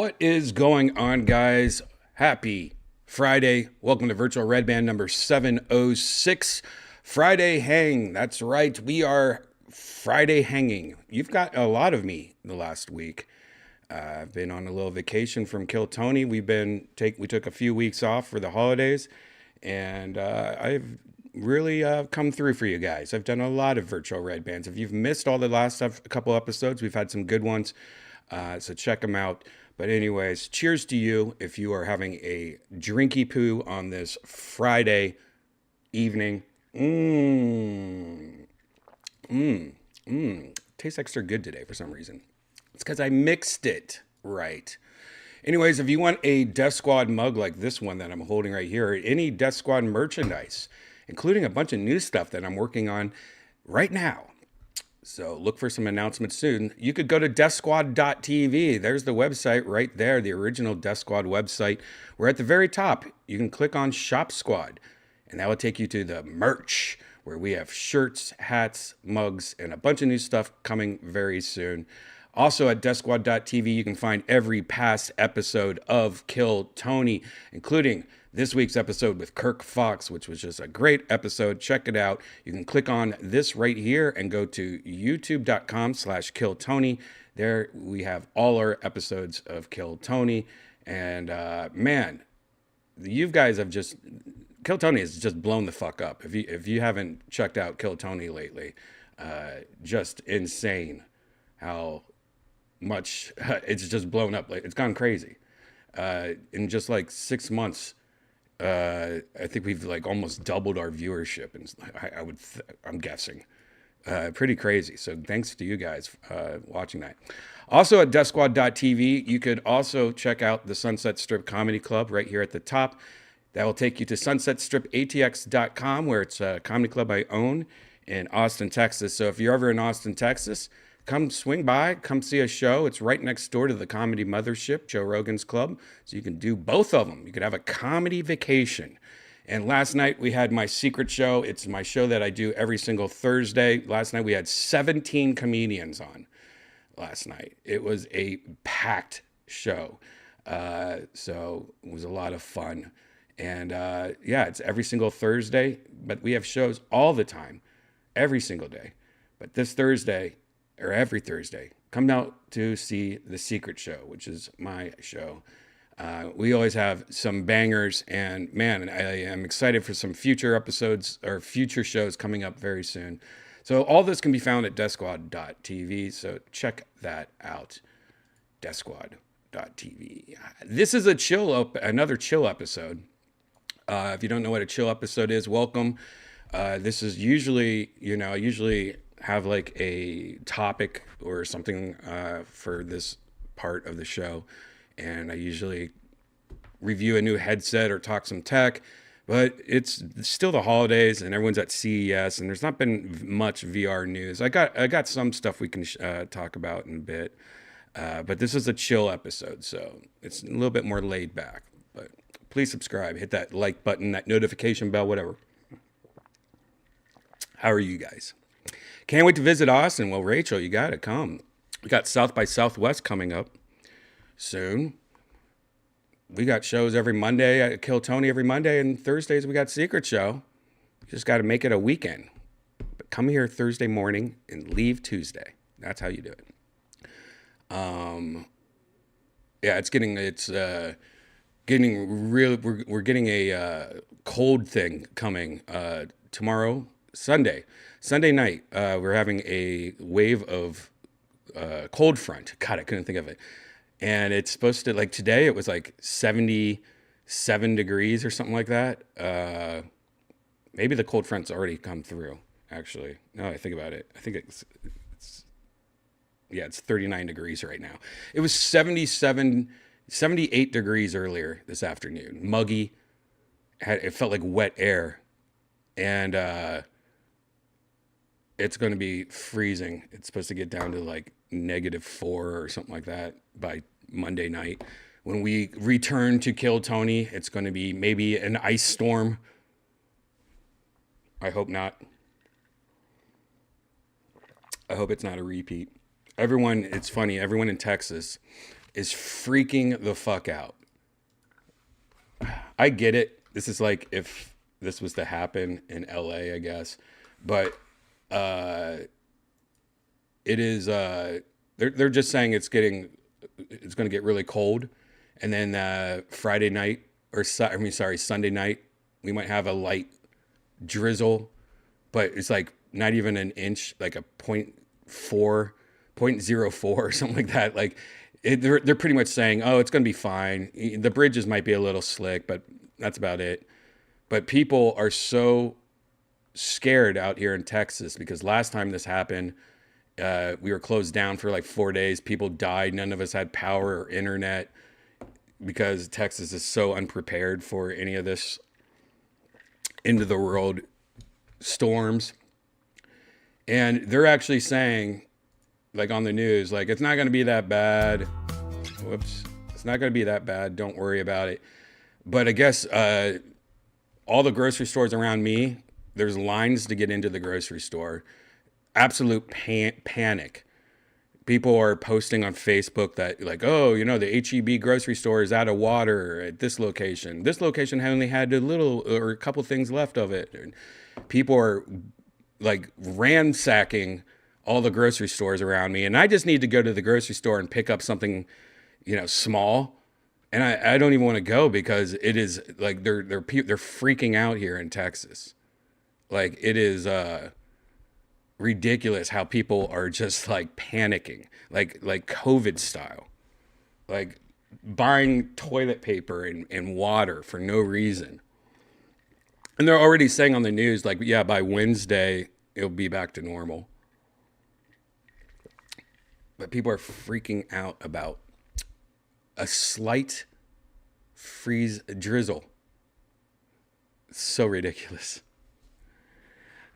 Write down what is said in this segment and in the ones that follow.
What is going on, guys? Happy Friday. Welcome to Virtual Redban number 706. Friday Hang. That's right. We are Friday hanging. You've got a lot of me the last week. I've been on a little vacation from Kill Tony. We took a few weeks off for the holidays, and I've really come through for you guys. I've done a lot of virtual red bands. If you've missed all the last couple episodes, we've had some good ones, so check them out. But anyways, cheers to you if you are having a drinky poo on this Friday evening. Tastes extra good today for some reason. It's because I mixed it right. Anyways, if you want a Death Squad mug like this one that I'm holding right here, or any Death Squad merchandise, including a bunch of new stuff that I'm working on right now. So look for some announcements soon. You could go to deathsquad.tv. There's the website right there, the original Death Squad website. We're at the very top. You can click on Shop Squad, and that will take you to the merch, where we have shirts, hats, mugs, and a bunch of new stuff coming very soon. Also at deathsquad.tv, you can find every past episode of Kill Tony, including this week's episode with Kirk Fox, which was just a great episode. Check it out. You can click on this right here and go to youtube.com/KillTony. There we have all our episodes of Kill Tony. And man, you guys have just... Kill Tony has just blown the fuck up. If you haven't checked out Kill Tony lately, just insane how much it's just blown up. Like, it's gone crazy. In just like 6 months, I think we've like almost doubled our viewership, and I'm guessing, pretty crazy. So thanks to you guys watching that. Also at deathsquad.tv, you could also check out the Sunset Strip Comedy Club right here at the top. That will take you to sunsetstripatx.com, where it's a comedy club I own in Austin, Texas. So if you're ever in Austin, Texas, come swing by, come see a show. It's right next door to the Comedy Mothership, Joe Rogan's club. So you can do both of them. You could have a comedy vacation. And last night we had my secret show. It's my show that I do every single Thursday. Last night we had 17 comedians on last night. It was a packed show. So it was a lot of fun. And yeah, it's every single Thursday, but we have shows all the time, every single day. But this Thursday, or every Thursday, come out to see The Secret Show, which is my show. We always have some bangers, and man, I am excited for some future episodes or future shows coming up very soon. So all this can be found at deathsquad.tv, so check that out, deathsquad.tv. This is another chill episode. If you don't know what a chill episode is, welcome. This is usually, I usually have like a topic or something for this part of the show. And I usually review a new headset or talk some tech. But it's still the holidays and everyone's at CES, and there's not been much VR news. I got some stuff we can talk about in a bit. But this is a chill episode, so it's a little bit more laid back. But please subscribe, hit that like button, that notification bell, whatever. How are you guys? Can't wait to visit Austin. Well, Rachel, you got to come. We got South by Southwest coming up soon. We got shows every Monday. I Kill Tony every Monday, and Thursdays we got Secret Show. You just got to make it a weekend. But come here Thursday morning and leave Tuesday. That's how you do it. Yeah, it's getting real. We're getting a cold thing coming tomorrow, Sunday night. We're having a wave of cold front. God, I couldn't think of it. And it's supposed to, like, today it was like 77 degrees or something like that. Maybe the cold front's already come through, actually. No, I think about it. I think it's 39 degrees right now. It was 78 degrees earlier this afternoon. Muggy. It felt like wet air. And it's going to be freezing. It's supposed to get down to like -4 or something like that by Monday night. When we return to Kill Tony, it's going to be maybe an ice storm. I hope not. I hope it's not a repeat. It's funny, everyone in Texas is freaking the fuck out. I get it. This is like if this was to happen in LA, I guess. But it is they're just saying it's going to get really cold, and then Friday night Sunday night we might have a light drizzle, but it's like not even an inch, like a 0.04 or something like that. Like they're pretty much saying, oh, it's going to be fine. The bridges might be a little slick, but that's about it. But people are so scared out here in Texas because last time this happened, we were closed down for like 4 days. People died. None of us had power or internet because Texas is so unprepared for any of this end of the world storms. And they're actually saying, like on the news, like it's not going to be that bad. Whoops. It's not going to be that bad. Don't worry about it. But I guess all the grocery stores around me, there's lines to get into the grocery store. Absolute panic. People are posting on Facebook that like, oh, you know, the HEB grocery store is out of water at this location. This location only had a little or a couple things left of it. And people are like ransacking all the grocery stores around me. And I just need to go to the grocery store and pick up something, you know, small. And I don't even want to go because it is like they're freaking out here in Texas. Like it is ridiculous how people are just like panicking, like COVID style, like buying toilet paper and water for no reason. And they're already saying on the news, like, yeah, by Wednesday it'll be back to normal. But people are freaking out about a slight drizzle. It's so ridiculous.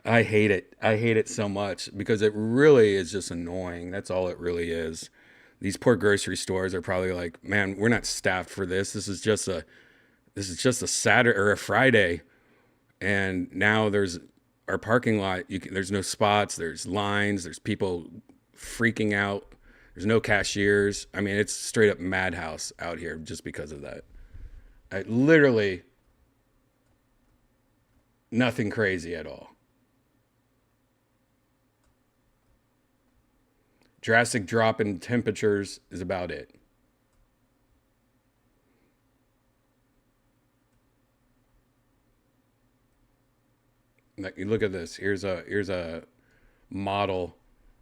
I hate it. I hate it so much because it really is just annoying. That's all it really is. These poor grocery stores are probably like, man, we're not staffed for this. This is just a Saturday or a Friday. And now there's our parking lot. There's no spots. There's lines. There's people freaking out. There's no cashiers. I mean, it's straight up madhouse out here just because of that. Literally nothing crazy at all. Drastic drop in temperatures is about it. Like, you look at this. Here's a model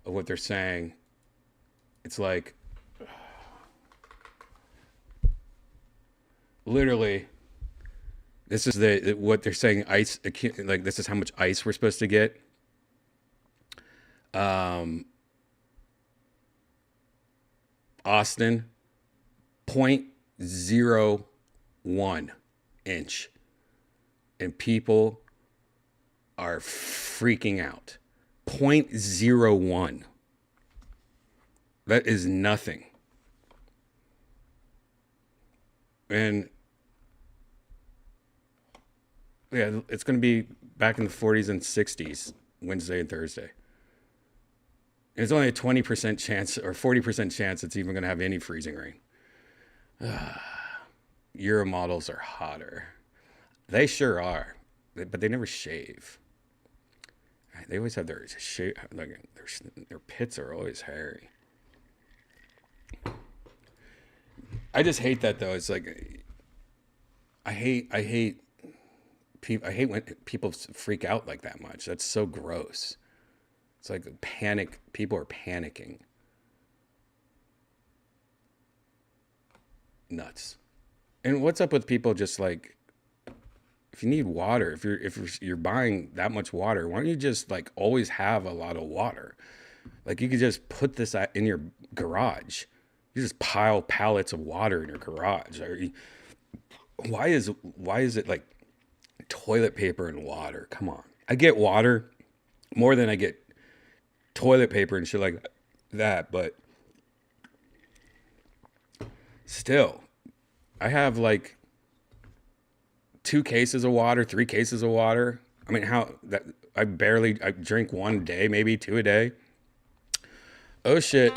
of what they're saying. It's like literally this is what they're saying, ice, like this is how much ice we're supposed to get. Austin, 0.01 inch. And people are freaking out. 0.01. That is nothing. And yeah, it's going to be back in the 40s and 60s Wednesday and Thursday. And it's only a 20% chance or 40% chance it's even going to have any freezing rain. Euro models are hotter. They sure are, but they never shave. They always have their pits are always hairy. I just hate that though. It's like I hate when people freak out like that much. That's so gross. It's like panic. People are panicking. Nuts. And what's up with people just like, if you need water, if you're buying that much water, why don't you just like always have a lot of water? Like you could just put this in your garage. You just pile pallets of water in your garage. Why is it like toilet paper and water? Come on. I get water more than I get toilet paper and shit like that, but still, I have like 2 cases of water, 3 cases of water. I mean, I drink 1 day, maybe 2 a day. Oh shit.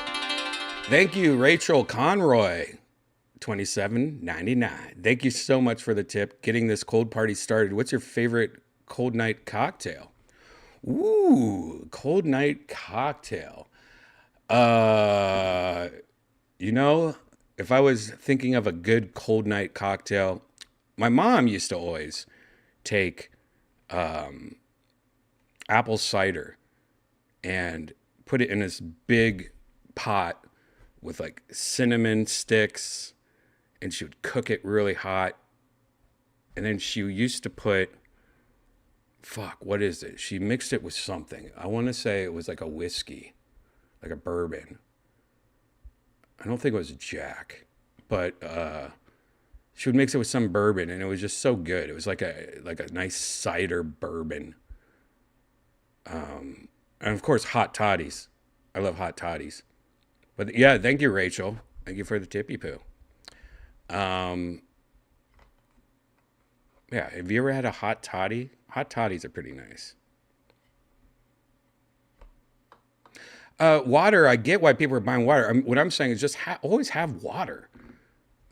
Thank you, Rachel Conroy. 27.99. Thank you so much for the tip. Getting this cold party started. What's your favorite cold night cocktail? Ooh, cold night cocktail. Uh, you know, if I was thinking of a good cold night cocktail, my mom used to always take apple cider and put it in this big pot with like cinnamon sticks, and she would cook it really hot. And then she used to put, fuck, what is it? She mixed it with something. I want to say it was like a whiskey, like a bourbon. I don't think it was Jack, but she would mix it with some bourbon, and it was just so good. It was like a nice cider bourbon, and of course hot toddies. I love hot toddies. But yeah, thank you, Rachel. Thank you for the tippy poo. Um, yeah, have you ever had a hot toddy? Hot toddies are pretty nice. Water, I get why people are buying water. What I'm saying is just always have water.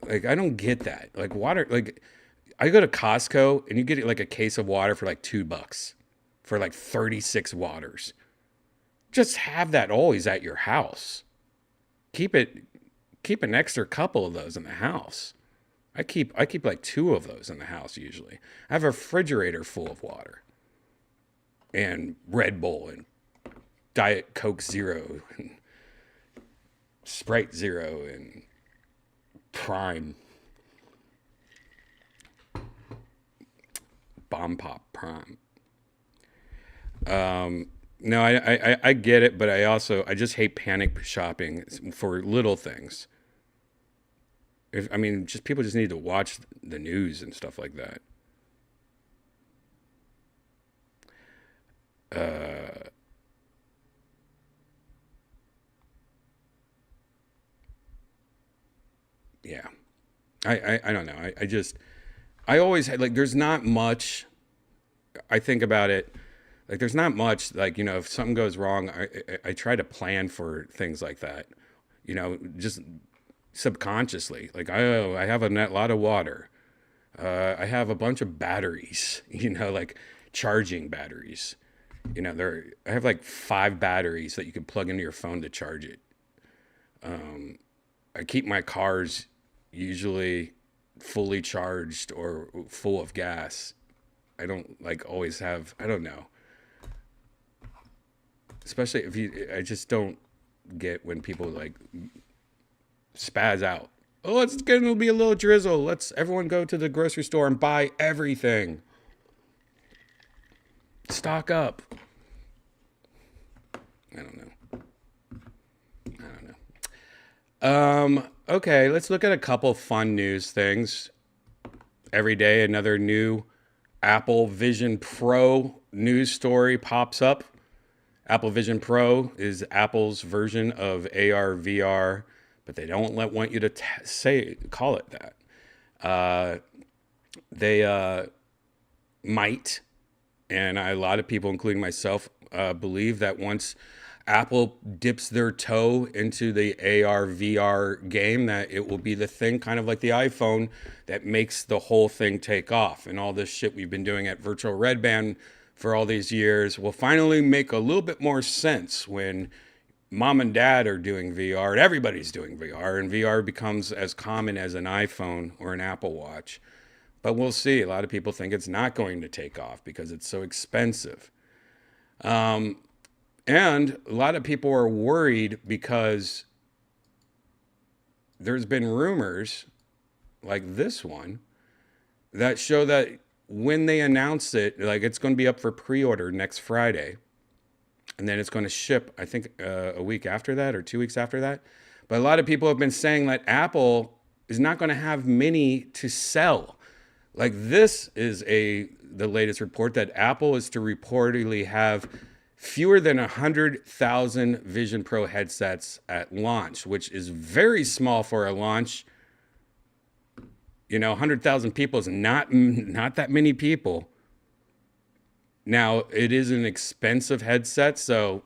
Like I don't get that. Like water, like I go to Costco and you get like a case of water for like $2 for like 36 waters. Just have that always at your house. Keep it, keep an extra couple of those in the house. I keep like two of those in the house usually. I have a refrigerator full of water and Red Bull and Diet Coke Zero and Sprite Zero and Prime, Bomb Pop Prime. No, I get it, but I just hate panic shopping for little things. I mean, just people just need to watch the news and stuff like that. Yeah, I don't know. I always had like there's not much. I think about it like there's not much like if something goes wrong, I try to plan for things like that. Just subconsciously like I have a net lot of water. I have a bunch of batteries. Like charging batteries. I have like 5 batteries that you can plug into your phone to charge it. I keep my cars usually fully charged or full of gas. I don't like always have, I don't know. Especially if I just don't get when people like spaz out. Oh, it's going to be a little drizzle. Let's everyone go to the grocery store and buy everything. Stock up. I don't know. I don't know. Okay, let's look at a couple fun news things. Every day, another new Apple Vision Pro news story pops up. Apple Vision Pro is Apple's version of AR VR, but they don't want you to call it that. They might, and a lot of people, including myself, believe that once Apple dips their toe into the AR VR game, that it will be the thing, kind of like the iPhone, that makes the whole thing take off. And all this shit we've been doing at Virtual Redban for all these years will finally make a little bit more sense when mom and dad are doing VR and everybody's doing VR, and VR becomes as common as an iPhone or an Apple Watch. But we'll see. A lot of people think it's not going to take off because it's so expensive. And a lot of people are worried because there's been rumors like this one that show that when they announce it, like it's going to be up for pre-order next Friday. And then it's going to ship, I think, a week after that or 2 weeks after that. But a lot of people have been saying that Apple is not going to have many to sell. Like this is the latest report that Apple is to reportedly have fewer than 100,000 Vision Pro headsets at launch, which is very small for a launch. 100,000 people is not that many people. Now, it is an expensive headset, so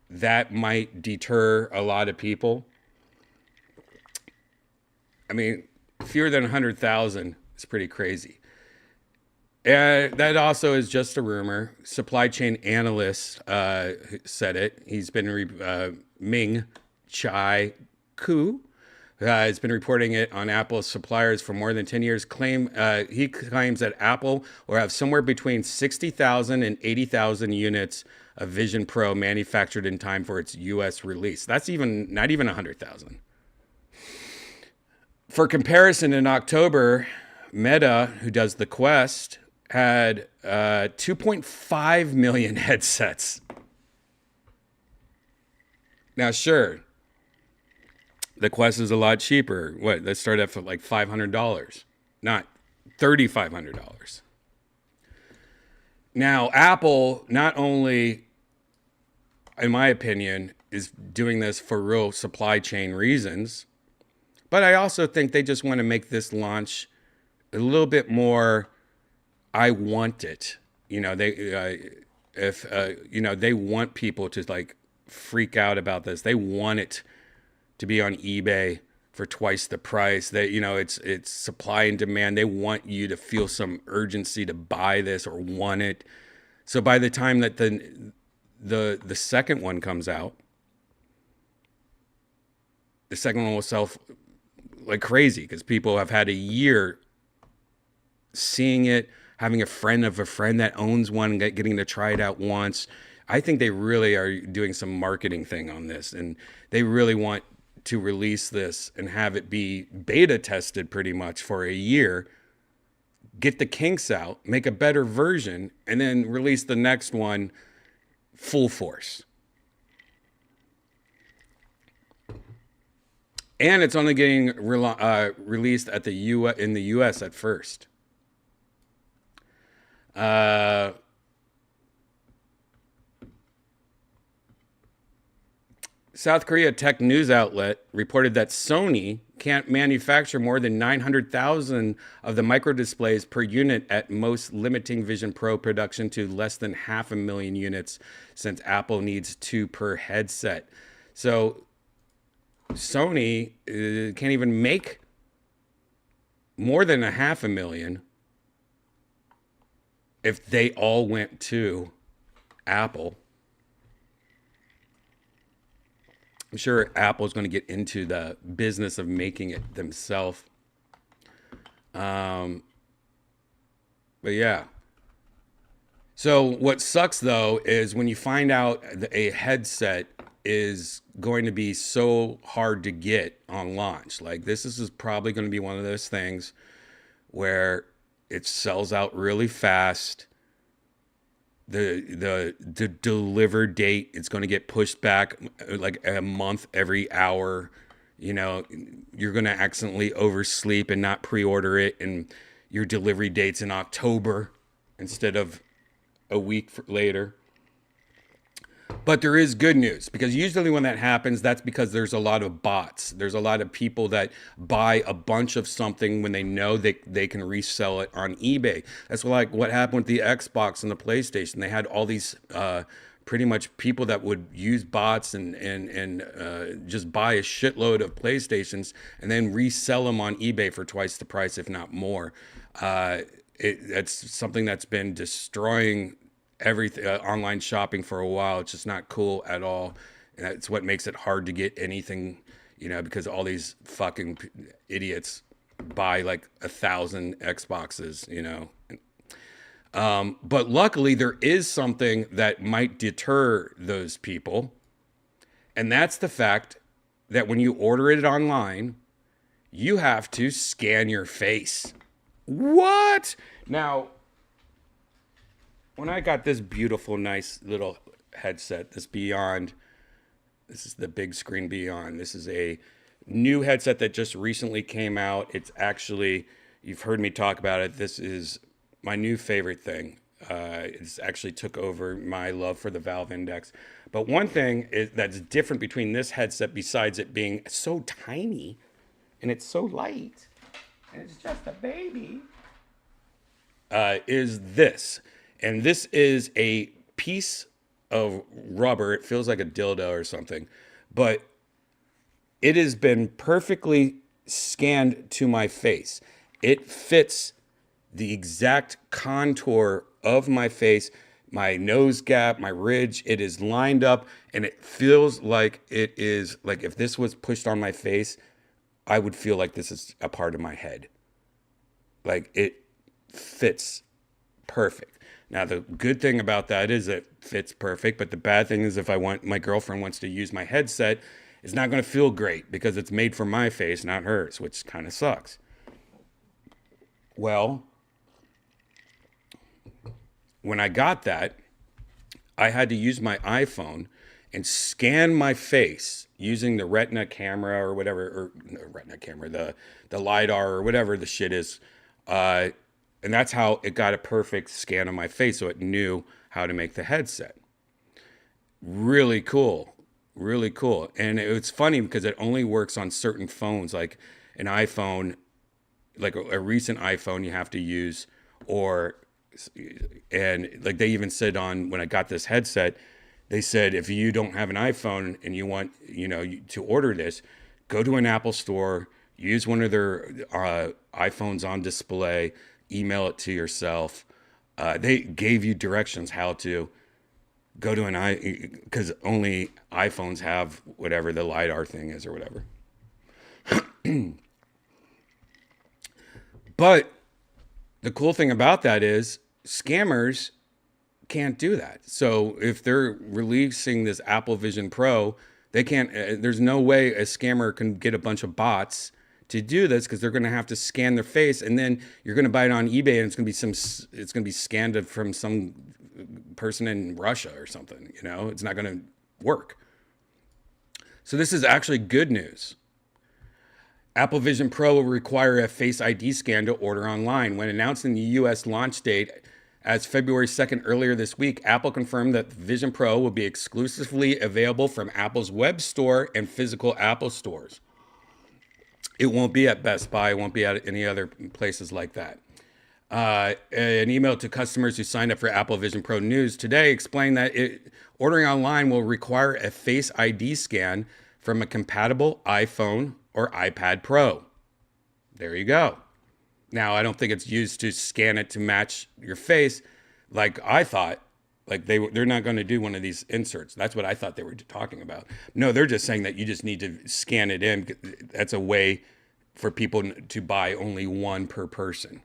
that might deter a lot of people. I mean, fewer than 100,000 is pretty crazy. That also is just a rumor. Supply chain analyst said it. He's been Ming Chai Ku has been reporting it on Apple's suppliers for more than 10 years. He claims that Apple will have somewhere between 60,000 and 80,000 units of Vision Pro manufactured in time for its U.S. release. That's even not even 100,000. For comparison, in October, Meta, who does the Quest, had 2.5 million headsets. Now, sure, the Quest is a lot cheaper. What? Let's start at like $500, not $3,500. Now, Apple not only, in my opinion, is doing this for real supply chain reasons, but I also think they just want to make this launch a little bit more. I want it. You know, they want people to like freak out about this. They want it to be on eBay for twice the price. It's supply and demand. They want you to feel some urgency to buy this or want it. So by the time that the second one comes out, the second one will sell like crazy because people have had a year seeing it, having a friend of a friend that owns one, getting to try it out once. I think they really are doing some marketing thing on this, and they really want to release this and have it be beta tested pretty much for a year, get the kinks out, make a better version, and then release the next one full force. And it's only getting released at in the U.S. at first. South Korea tech news outlet reported that Sony can't manufacture more than 900,000 of the microdisplays per unit at most, limiting Vision Pro production to less than 500,000 units, since Apple needs 2 per headset. So Sony can't even make more than 500,000 if they all went to Apple. I'm sure Apple's going to get into the business of making it themselves. But yeah. So what sucks though is when you find out that a headset is going to be so hard to get on launch. Like this is probably going to be one of those things where it sells out really fast. The deliver date, it's going to get pushed back like a month every hour. You know, you're going to accidentally oversleep and not pre-order it, and your delivery date's in October instead of a week later. But there is good news, because usually when that happens, that's because there's a lot of bots. There's a lot of people that buy a bunch of something when they know they can resell it on eBay. That's like what happened with the Xbox and the PlayStation. They had all these pretty much people that would use bots and just buy a shitload of PlayStations and then resell them on eBay for twice the price, if not more. That's something that's been destroying everything, online shopping for a while. It's just not cool at all. And that's what makes it hard to get anything, you know, because all these fucking idiots buy like 1,000 Xboxes, you know. But luckily there is something that might deter those people. And that's the fact that when you order it online, you have to scan your face. What? Now, when I got this beautiful, nice little headset, this is the big screen Beyond. This is a new headset that just recently came out. It's actually, you've heard me talk about it. This is my new favorite thing. It's actually took over my love for the Valve Index. But one thing that's different between this headset, besides it being so tiny and it's so light, and it's just a baby, is this. And this is a piece of rubber. It feels like a dildo or something, but it has been perfectly scanned to my face. It fits the exact contour of my face, my nose gap, my ridge. It is lined up and it feels like it is like if this was pushed on my face, I would feel like this is a part of my head. Like it fits perfect. Now the good thing about that is it fits perfect, but the bad thing is if my girlfriend wants to use my headset, it's not going to feel great because it's made for my face, not hers, which kind of sucks. Well, when I got that, I had to use my iPhone and scan my face using the retina camera or whatever, or no, retina camera, the LiDAR or whatever the shit is. And that's how it got a perfect scan of my face. So it knew how to make the headset. Really cool. Really cool. And it's funny because it only works on certain phones, like an iPhone, like a recent iPhone you have to use, or, and like they even said on when I got this headset, they said if you don't have an iPhone and you want, to order this, go to an Apple store, use one of their iPhones on display, email it to yourself. They gave you directions how to go to because only iPhones have whatever the LiDAR thing is or whatever. But the cool thing about that is scammers can't do that. So if they're releasing this Apple Vision Pro, they can't, there's no way a scammer can get a bunch of bots to do this because they're going to have to scan their face, and then you're going to buy it on eBay and it's going to be scanned from some person in Russia or something, it's not going to work. So this is actually good news. Apple Vision Pro will require a Face ID scan to order online. When announcing the US launch date as February 2nd earlier this week, Apple confirmed that Vision Pro will be exclusively available from Apple's web store and physical Apple stores. It won't be at Best Buy. It won't be at any other places like that. An email to customers who signed up for Apple Vision Pro News today explained that ordering online will require a Face ID scan from a compatible iPhone or iPad Pro. There you go. Now, I don't think it's used to scan it to match your face like I thought. Like they're not going to do one of these inserts. That's what I thought they were talking about. No, they're just saying that you just need to scan it in. That's a way for people to buy only one per person.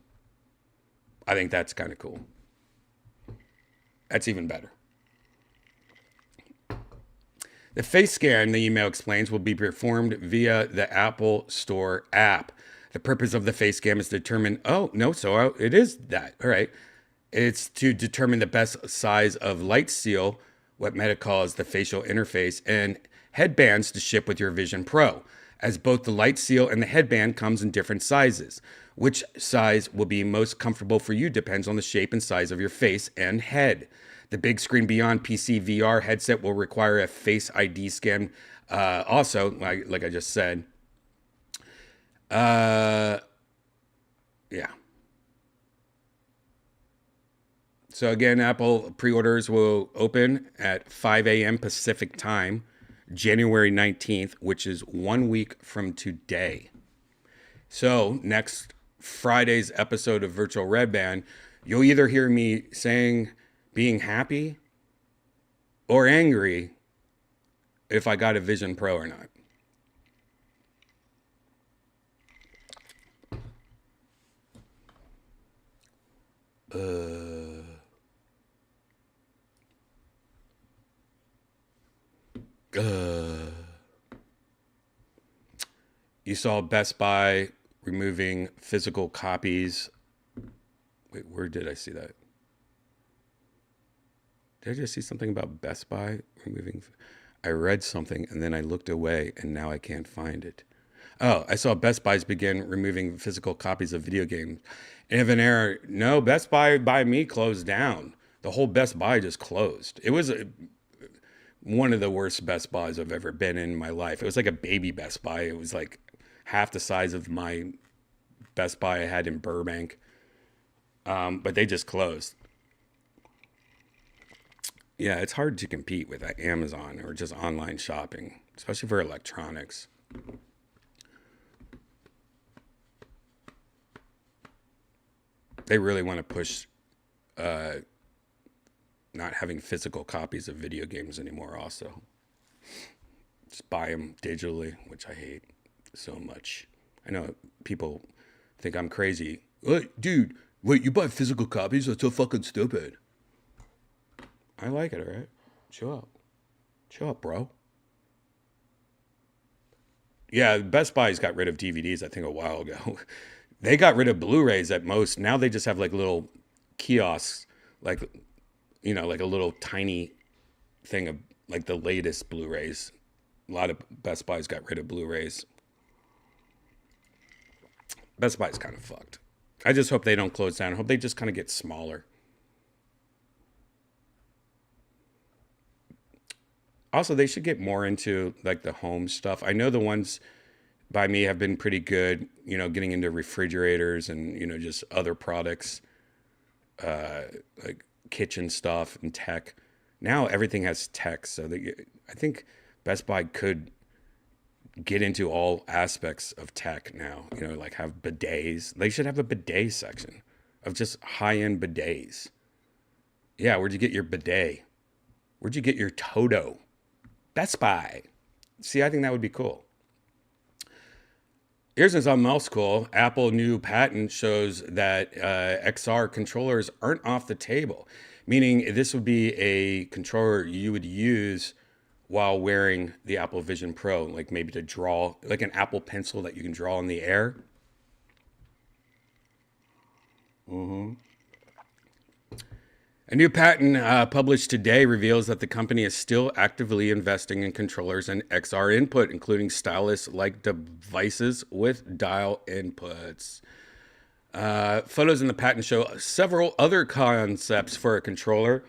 I think that's kind of cool. That's even better. The face scan, the email explains, will be performed via the Apple Store app. The purpose of the face scan is to determine, it is that. All right. It's to determine the best size of light seal, what Meta calls the facial interface, and headbands to ship with your Vision Pro, as both the light seal and the headband comes in different sizes. Which size will be most comfortable for you depends on the shape and size of your face and head. The big screen beyond PC VR headset will require a Face ID scan. Also, like I just said, yeah. So again, Apple pre-orders will open at 5 a.m. Pacific time, January 19th, which is 1 week from today. So next Friday's episode of Virtual Redban, you'll either hear me being happy or angry if I got a Vision Pro or not. You saw Best Buy removing physical copies. Wait, where did I see that? Did I just see something about Best Buy removing? I read something and then I looked away and now I can't find it. Oh, I saw Best Buy's begin removing physical copies of video games. And if an error, no, Best Buy by me closed down. The whole Best Buy just closed. It was one of the worst Best Buys I've ever been in my life. It was like a baby Best Buy. It was like half the size of my Best Buy I had in Burbank. But they just closed. Yeah, it's hard to compete with Amazon or just online shopping, especially for electronics. They really want to push not having physical copies of video games anymore. Also, just buy them digitally, which I hate so much. I know people think I'm crazy. Wait, dude, wait, you buy physical copies? That's so fucking stupid. I like it, all right? Chill out. Chill out, bro. Yeah, Best Buy's got rid of DVDs, I think, a while ago. They got rid of Blu-rays at most. Now they just have like little kiosks, like, like a little tiny thing of like the latest Blu-rays. A lot of Best Buy's got rid of Blu-rays. Best Buy's kind of fucked. I just hope they don't close down. I hope they just kind of get smaller. Also, they should get more into like the home stuff. I know the ones by me have been pretty good, getting into refrigerators and, just other products, like kitchen stuff and tech. Now everything has tech. So I think Best Buy could get into all aspects of tech now, like have bidets. They should have a bidet section of just high-end bidets. Yeah, where'd you get your bidet? Where'd you get your Toto? Best Buy. See, I think that would be cool. Here's something else cool. Apple new patent shows that XR controllers aren't off the table, meaning this would be a controller you would use while wearing the Apple Vision Pro, like maybe to draw, like an Apple Pencil that you can draw in the air. A new patent published today reveals that the company is still actively investing in controllers and XR input, including stylus-like devices with dial inputs. Photos in the patent show several other concepts for a controller,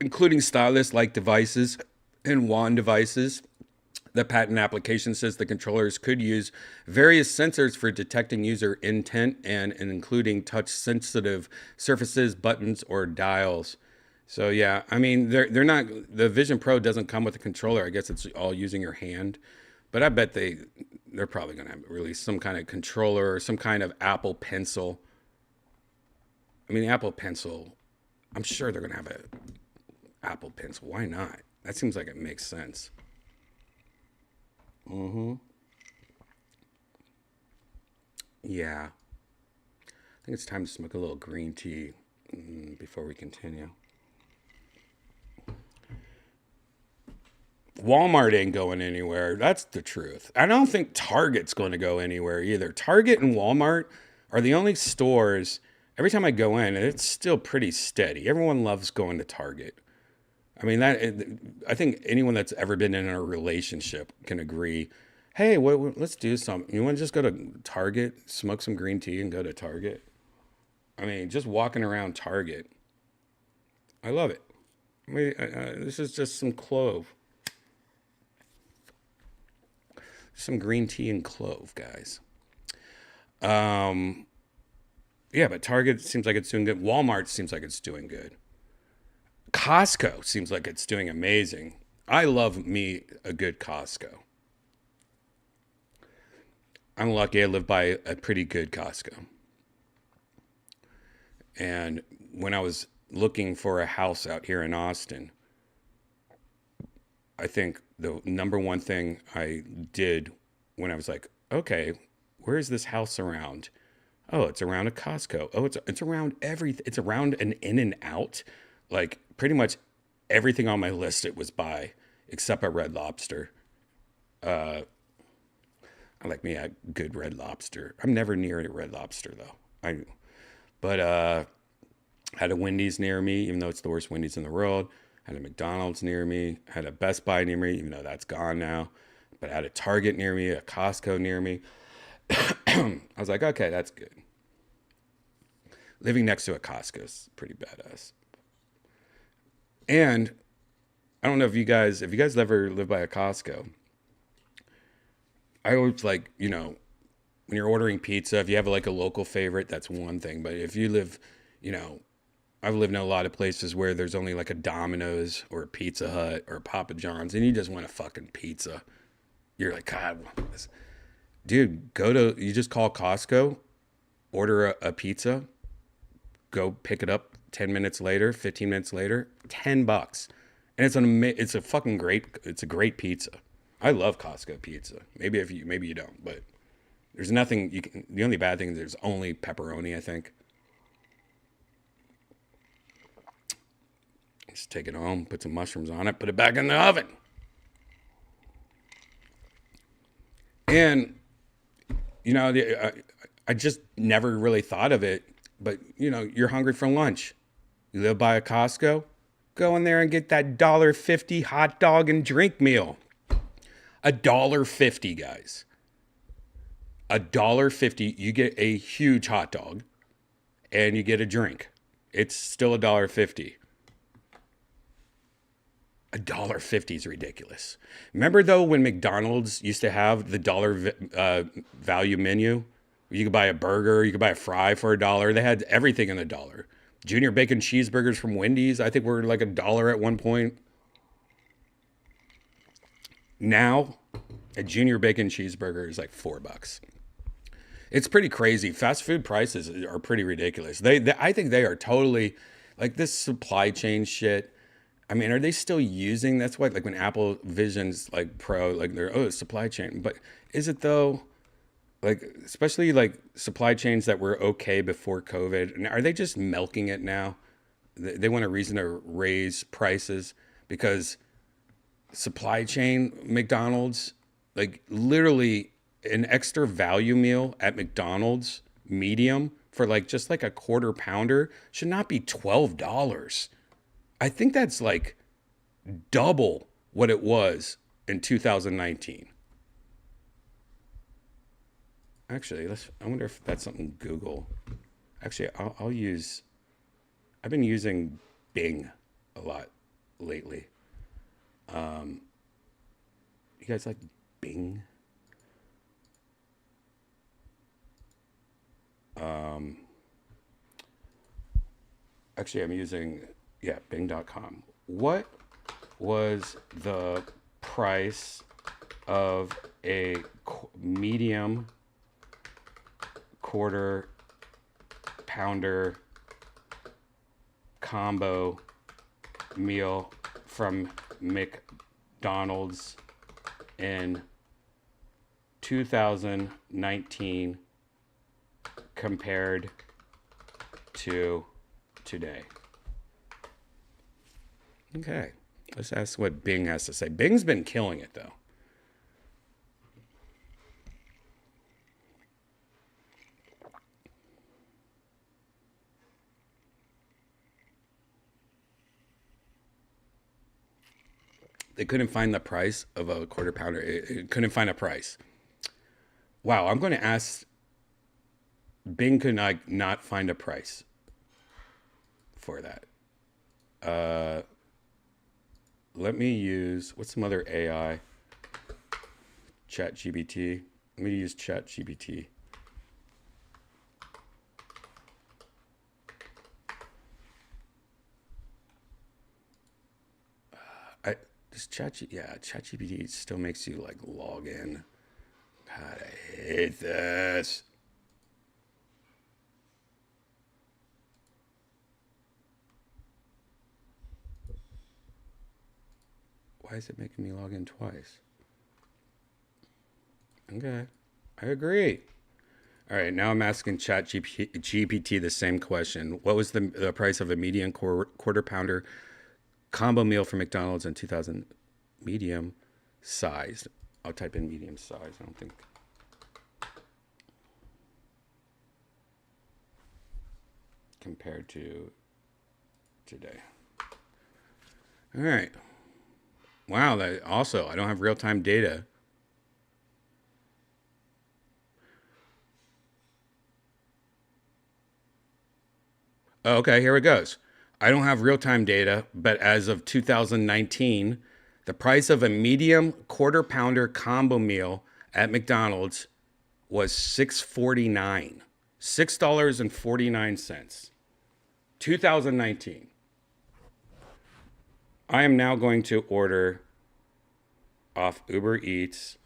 including stylus-like devices and wand devices. The patent application says the controllers could use various sensors for detecting user intent and including touch-sensitive surfaces, buttons, or dials. So yeah, I mean, they're not. The Vision Pro doesn't come with a controller. I guess it's all using your hand. But I bet they're probably going to release some kind of controller or some kind of Apple Pencil. I mean, Apple Pencil. I'm sure they're going to have an Apple Pencil. Why not? That seems like it makes sense. Yeah. I think it's time to smoke a little green tea before we continue. Walmart ain't going anywhere. That's the truth. I don't think Target's going to go anywhere either. Target and Walmart are the only stores, every time I go in, it's still pretty steady. Everyone loves going to Target. I mean, I think anyone that's ever been in a relationship can agree. Hey, let's do something. You want to just go to Target, smoke some green tea, and go to Target? I mean, just walking around Target, I love it. This is just some clove, some green tea and clove, guys. Yeah, but Target seems like it's doing good. Walmart seems like it's doing good. Costco seems like it's doing amazing. I love me a good Costco. I'm lucky I live by a pretty good Costco. And when I was looking for a house out here in Austin, I think the number one thing I did when I was like, okay, where is this house around? Oh, it's around a Costco. Oh, it's around everything. It's around an In and Out. Like pretty much everything on my list it was by, except a Red Lobster. I like me a good Red Lobster. I'm never near a Red Lobster though. But had a Wendy's near me, even though it's the worst Wendy's in the world. Had a McDonald's near me. Had a Best Buy near me, even though that's gone now. But I had a Target near me, a Costco near me. I was like, okay, that's good. Living next to a Costco is pretty badass. And I don't know if you guys ever live by a Costco. I always like, when you're ordering pizza, if you have like a local favorite, that's one thing. But if you live, I've lived in a lot of places where there's only like a Domino's or a Pizza Hut or a Papa John's and you just want a fucking pizza. You're like, God, dude, you just call Costco, order a pizza, go pick it up 10 minutes later, 15 minutes later, $10. And it's a fucking it's a great pizza. I love Costco pizza. Maybe you don't, but there's nothing the only bad thing is there's only pepperoni, I think. Just take it home, put some mushrooms on it, put it back in the oven. And I just never really thought of it, but you're hungry for lunch. You live by a Costco, go in there and get that $1.50 hot dog and drink meal. $1.50, guys. $1.50, you get a huge hot dog and you get a drink. It's still $1.50. $1.50 is ridiculous. Remember though when McDonald's used to have the dollar value menu? You could buy a burger, you could buy a fry for $1. They had everything in $1. Junior bacon cheeseburgers from Wendy's, I think were like $1 at one point. Now, a junior bacon cheeseburger is like $4. It's pretty crazy. Fast food prices are pretty ridiculous. I think they are totally like this supply chain shit. I mean, are they still using? That's why, like when Apple Vision's like Pro, like they're supply chain. But is it though? Like especially like supply chains that were okay before COVID. And are they just milking it now? They want a reason to raise prices because supply chain McDonald's, like literally an extra value meal at McDonald's medium for like just like a quarter pounder should not be $12. I think that's like double what it was in 2019. Actually, I wonder if that's something Google. Actually, I've been using Bing a lot lately. You guys like Bing? Actually, I'm using, Bing.com. What was the price of a medium quarter pounder combo meal from McDonald's in 2019 compared to today? Okay, let's ask what Bing has to say. Bing's been killing it though. They couldn't find the price of a quarter pounder. It couldn't find a price. Wow, I'm going to ask. Bing could not find a price for that. Let me use, what's some other AI? ChatGPT. Let me use ChatGPT. ChatGPT still makes you like log in. God, I hate this. Why is it making me log in twice? Okay, I agree. All right, now I'm asking ChatGPT the same question. What was the price of a medium quarter pounder combo meal from McDonald's in 2000? Medium sized. I'll type in medium size. I don't think. Compared to today. All right. Wow, that also, I don't have real-time data. Oh, okay, here it goes. I don't have real-time data, but as of 2019, the price of a medium quarter pounder combo meal at McDonald's was $6.49. $6.49. 2019. I am now going to order off Uber Eats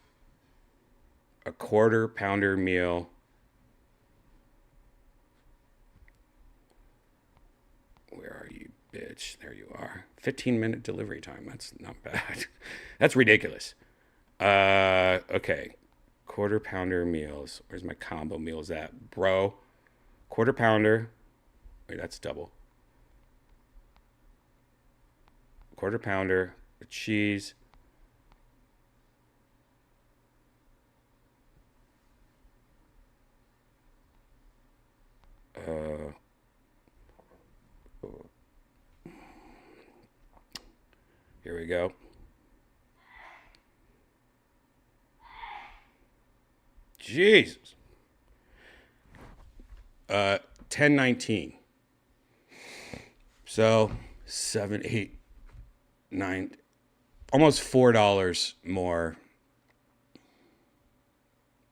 a quarter pounder meal bitch. There you are. 15-minute delivery time. That's not bad. That's ridiculous. Okay. Quarter pounder meals. Where's my combo meals at? Bro. Quarter pounder. Wait, that's double. Quarter pounder with cheese. Here we go. Jesus. 10.19. So 7, 8, 9, almost $4 more.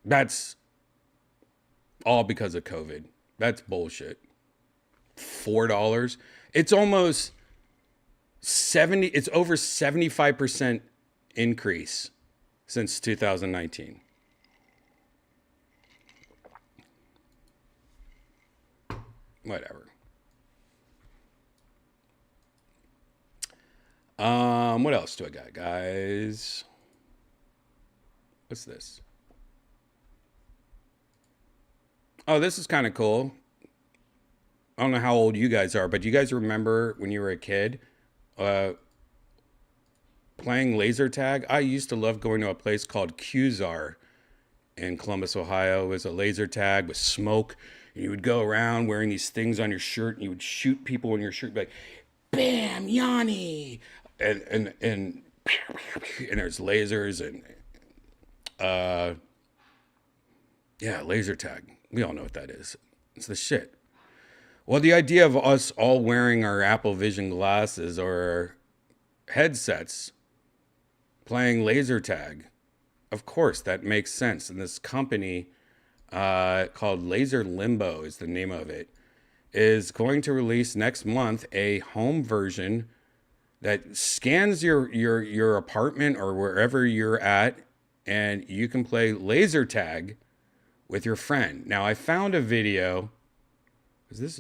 That's all because of COVID. That's bullshit. $4. It's almost 70. It's over 75% increase since 2019. Whatever. What else do I got, guys? What's this? Oh, this is kind of cool. I don't know how old you guys are, but do you guys remember when you were a kid playing laser tag? I used to love going to a place called Qzar in Columbus, Ohio. It was a laser tag with smoke. And you would go around wearing these things on your shirt, and you would shoot people in your shirt, like, bam, Yanni. And there's lasers and yeah, laser tag. We all know what that is. It's the shit. Well, the idea of us all wearing our Apple Vision glasses or headsets playing laser tag, of course, that makes sense. And this company called Laser Limbo is the name of it, is going to release next month a home version that scans your apartment or wherever you're at, and you can play laser tag with your friend. Now, I found a video, because this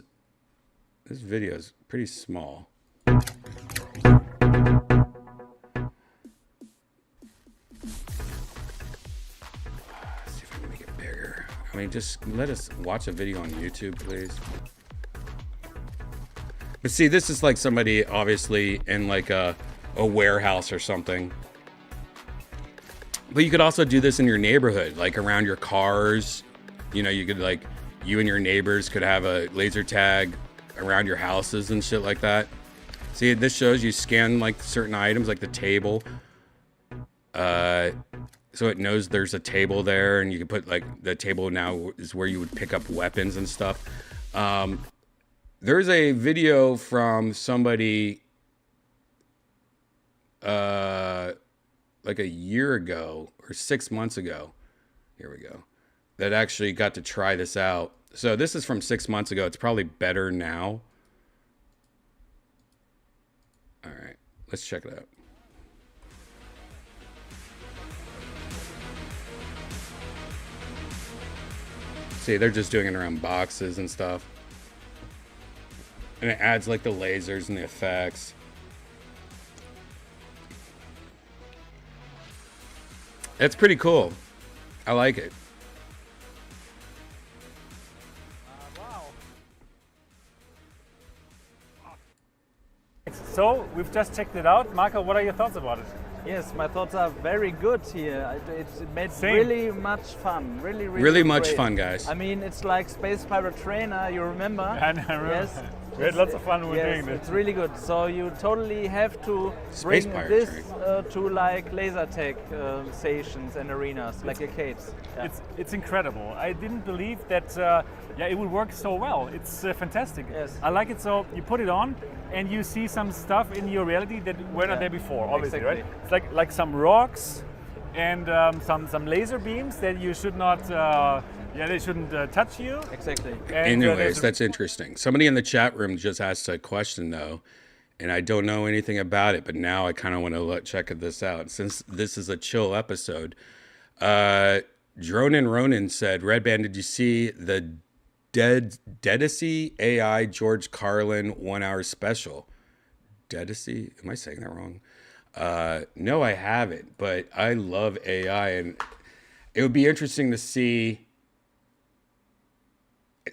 video is pretty small. Let's see if I can make it bigger. I mean, just let us watch a video on YouTube, please. But see, this is like somebody obviously in like a warehouse or something. But you could also do this in your neighborhood, like around your cars. You know, you could like, you and your neighbors could have a laser tag around your houses and shit like that. See, this shows you scan like certain items, like the table. So it knows there's a table there, and you can put like, the table now is where you would pick up weapons and stuff. There's a video from somebody like a year ago or 6 months ago. Here we go. That actually got to try this out. So this is from 6 months ago. It's probably better now. All right, let's check it out. See, they're just doing it around boxes and stuff. And it adds like the lasers and the effects. It's pretty cool. I like it. Wow. So we've just checked it out. Marco, what are your thoughts about it? Yes, my thoughts are very good here. It made Same. really much fun. Really much great. fun, guys. I mean, it's like Space Pirate Trainer, you remember? I remember. Yes. We had lots of fun when we were doing this. It's really good. So you totally have to Space bring Pirate this Train. to like laser tag stations and arenas, like arcades. Yeah. It's incredible. I didn't believe that it would work so well. It's fantastic. Yes. I like it. So you put it on and you see some stuff in your reality that were not there before, obviously, exactly. right? It's like some rocks and some laser beams that you should not, they shouldn't touch you. Exactly. And, Anyways, that's interesting. Somebody in the chat room just asked a question though, and I don't know anything about it, but now I kind of want to check this out. Since this is a chill episode, Dronin Ronin said, Redban, did you see the Deadacy AI George Carlin 1 hour special? Dedacy. Am I saying that wrong? No, I haven't, but I love AI, and it would be interesting to see.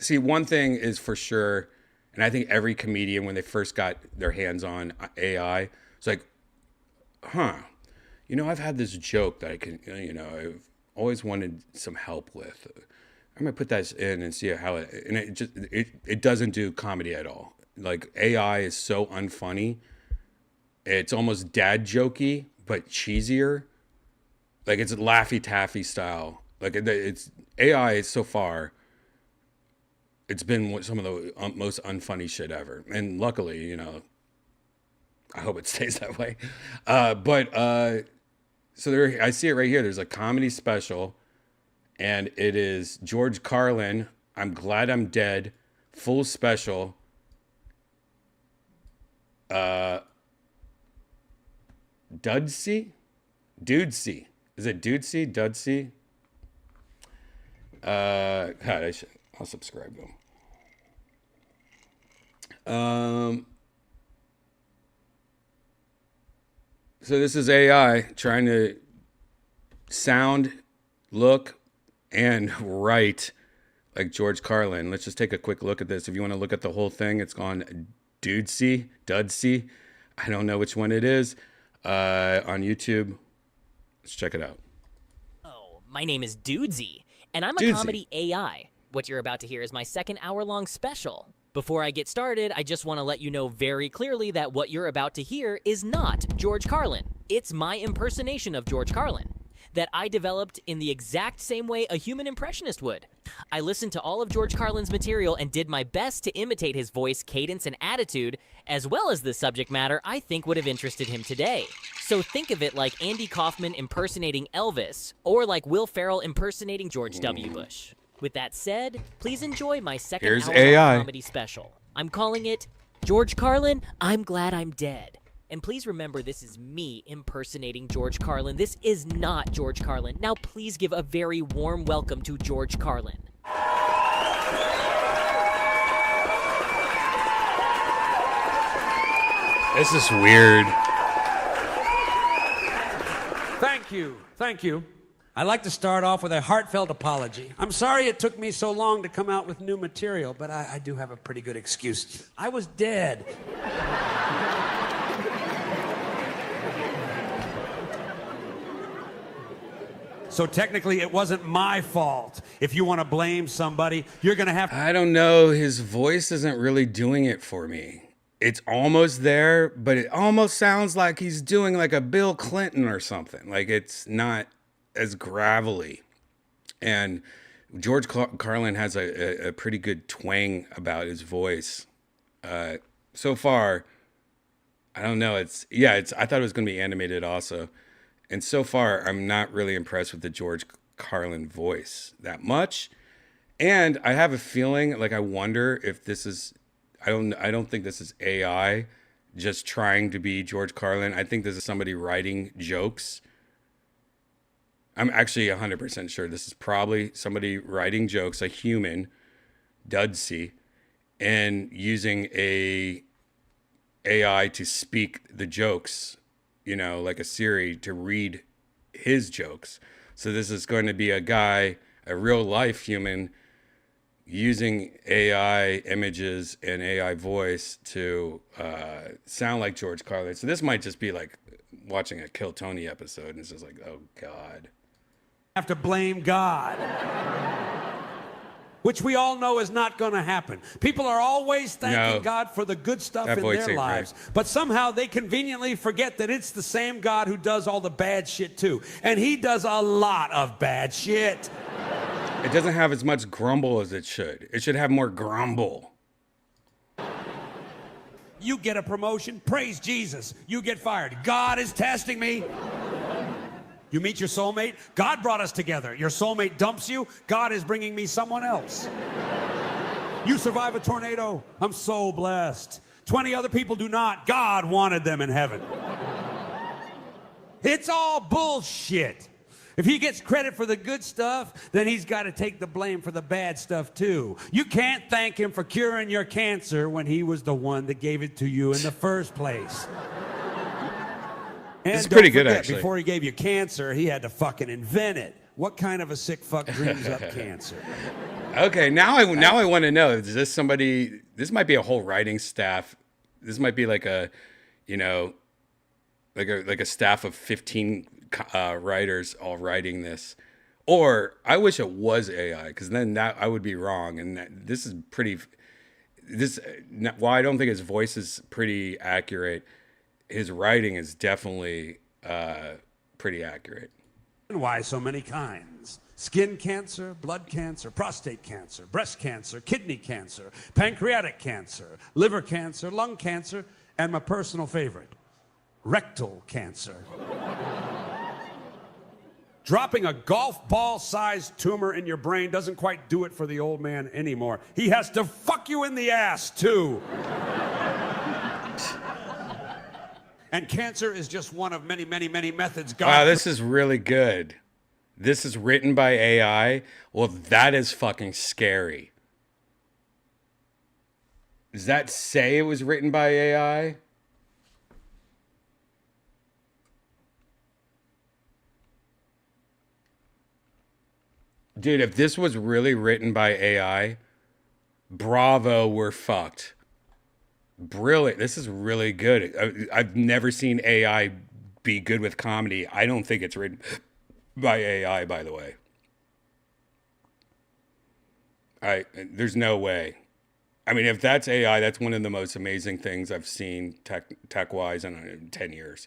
See, one thing is for sure, and I think every comedian, when they first got their hands on AI, it's like, huh, I've had this joke that I can, I've always wanted some help with. I'm gonna put that in and see how it, and it doesn't do comedy at all. Like AI is so unfunny. It's almost dad jokey, but cheesier. Like it's Laffy Taffy style. Like it's AI so far. It's been some of the most unfunny shit ever. And luckily, I hope it stays that way. So there, I see it right here. There's a comedy special, and it is George Carlin. I'm glad I'm dead. Full special. Dudsey? Dudesy. Is it Dudesy? Dudsey? God, I'll subscribe to him. So this is AI trying to sound, look, and write like George Carlin. Let's just take a quick look at this. If you want to look at the whole thing, it's on Dudsey. I don't know which one it is. On YouTube. Let's check it out. Oh, my name is Dudesy, and I'm a comedy AI. What you're about to hear is my second hour-long special. Before I get started, I just want to let you know very clearly that what you're about to hear is not George Carlin. It's my impersonation of George Carlin that I developed in the exact same way a human impressionist would. I listened to all of George Carlin's material and did my best to imitate his voice, cadence, and attitude, as well as the subject matter I think would have interested him today. So think of it like Andy Kaufman impersonating Elvis, or like Will Ferrell impersonating George W. Bush. With that said, please enjoy my second hour comedy special. I'm calling it George Carlin, I'm Glad I'm Dead. And please remember, this is me impersonating George Carlin. This is not George Carlin. Now please give a very warm welcome to George Carlin. This is weird. Thank you. I'd like to start off with a heartfelt apology. I'm sorry it took me so long to come out with new material, but I do have a pretty good excuse. I was dead. So technically, it wasn't my fault. If you want to blame somebody, you're going to have... I don't know. His voice isn't really doing it for me. It's almost there, but it almost sounds like he's doing like a Bill Clinton or something. Like it's not as gravelly. And George Carlin has a pretty good twang about his voice. So far, I don't know. I thought it was going to be animated also. And so far, I'm not really impressed with the George Carlin voice that much. And I have a feeling, like I wonder if this is, I don't think this is AI just trying to be George Carlin. I think this is somebody writing jokes. I'm actually 100% sure this is probably somebody writing jokes, a human, Dudsey, and using a AI to speak the jokes, like a Siri to read his jokes. So this is going to be a guy, a real life human, using AI images and AI voice to sound like George Carlin. So this might just be like watching a Kill Tony episode, and it's just like, oh God. Have to blame God. Which we all know is not going to happen. People are always thanking God for the good stuff in their lives. Right. But somehow they conveniently forget that it's the same God who does all the bad shit too. And he does a lot of bad shit. It doesn't have as much grumble as it should. It should have more grumble. You get a promotion, praise Jesus. You get fired. God is testing me. You meet your soulmate, God brought us together. Your soulmate dumps you, God is bringing me someone else. You survive a tornado, I'm so blessed. 20 other people do not, God wanted them in heaven. It's all bullshit. If he gets credit for the good stuff, then he's got to take the blame for the bad stuff too. You can't thank him for curing your cancer when he was the one that gave it to you in the first place. And It's pretty good, forget, actually. Before he gave you cancer, he had to fucking invent it. What kind of a sick fuck dreams up cancer? Okay, now I want to know, is this somebody, this might be a whole writing staff. This might be like a, you know, like a staff of 15 writers all writing this. Or I wish it was AI, because then that I would be wrong. And this is pretty, while I don't think his voice is pretty accurate, his writing is definitely pretty accurate. Why so many kinds? Skin cancer, blood cancer, prostate cancer, breast cancer, kidney cancer, pancreatic cancer, liver cancer, lung cancer, and my personal favorite, rectal cancer. Dropping a golf ball-sized tumor in your brain doesn't quite do it for the old man anymore. He has to fuck you in the ass, too. And cancer is just one of many, many, many methods God... Wow, this is really good. This is written by AI. Well, that is fucking scary. Does that say it was written by AI? Dude, if this was really written by AI, bravo, we're fucked. Brilliant. This is really good. I've never seen AI be good with comedy. I don't think it's written by AI, by the way. There's no way. I mean, if that's AI, that's one of the most amazing things I've seen tech-wise in 10 years.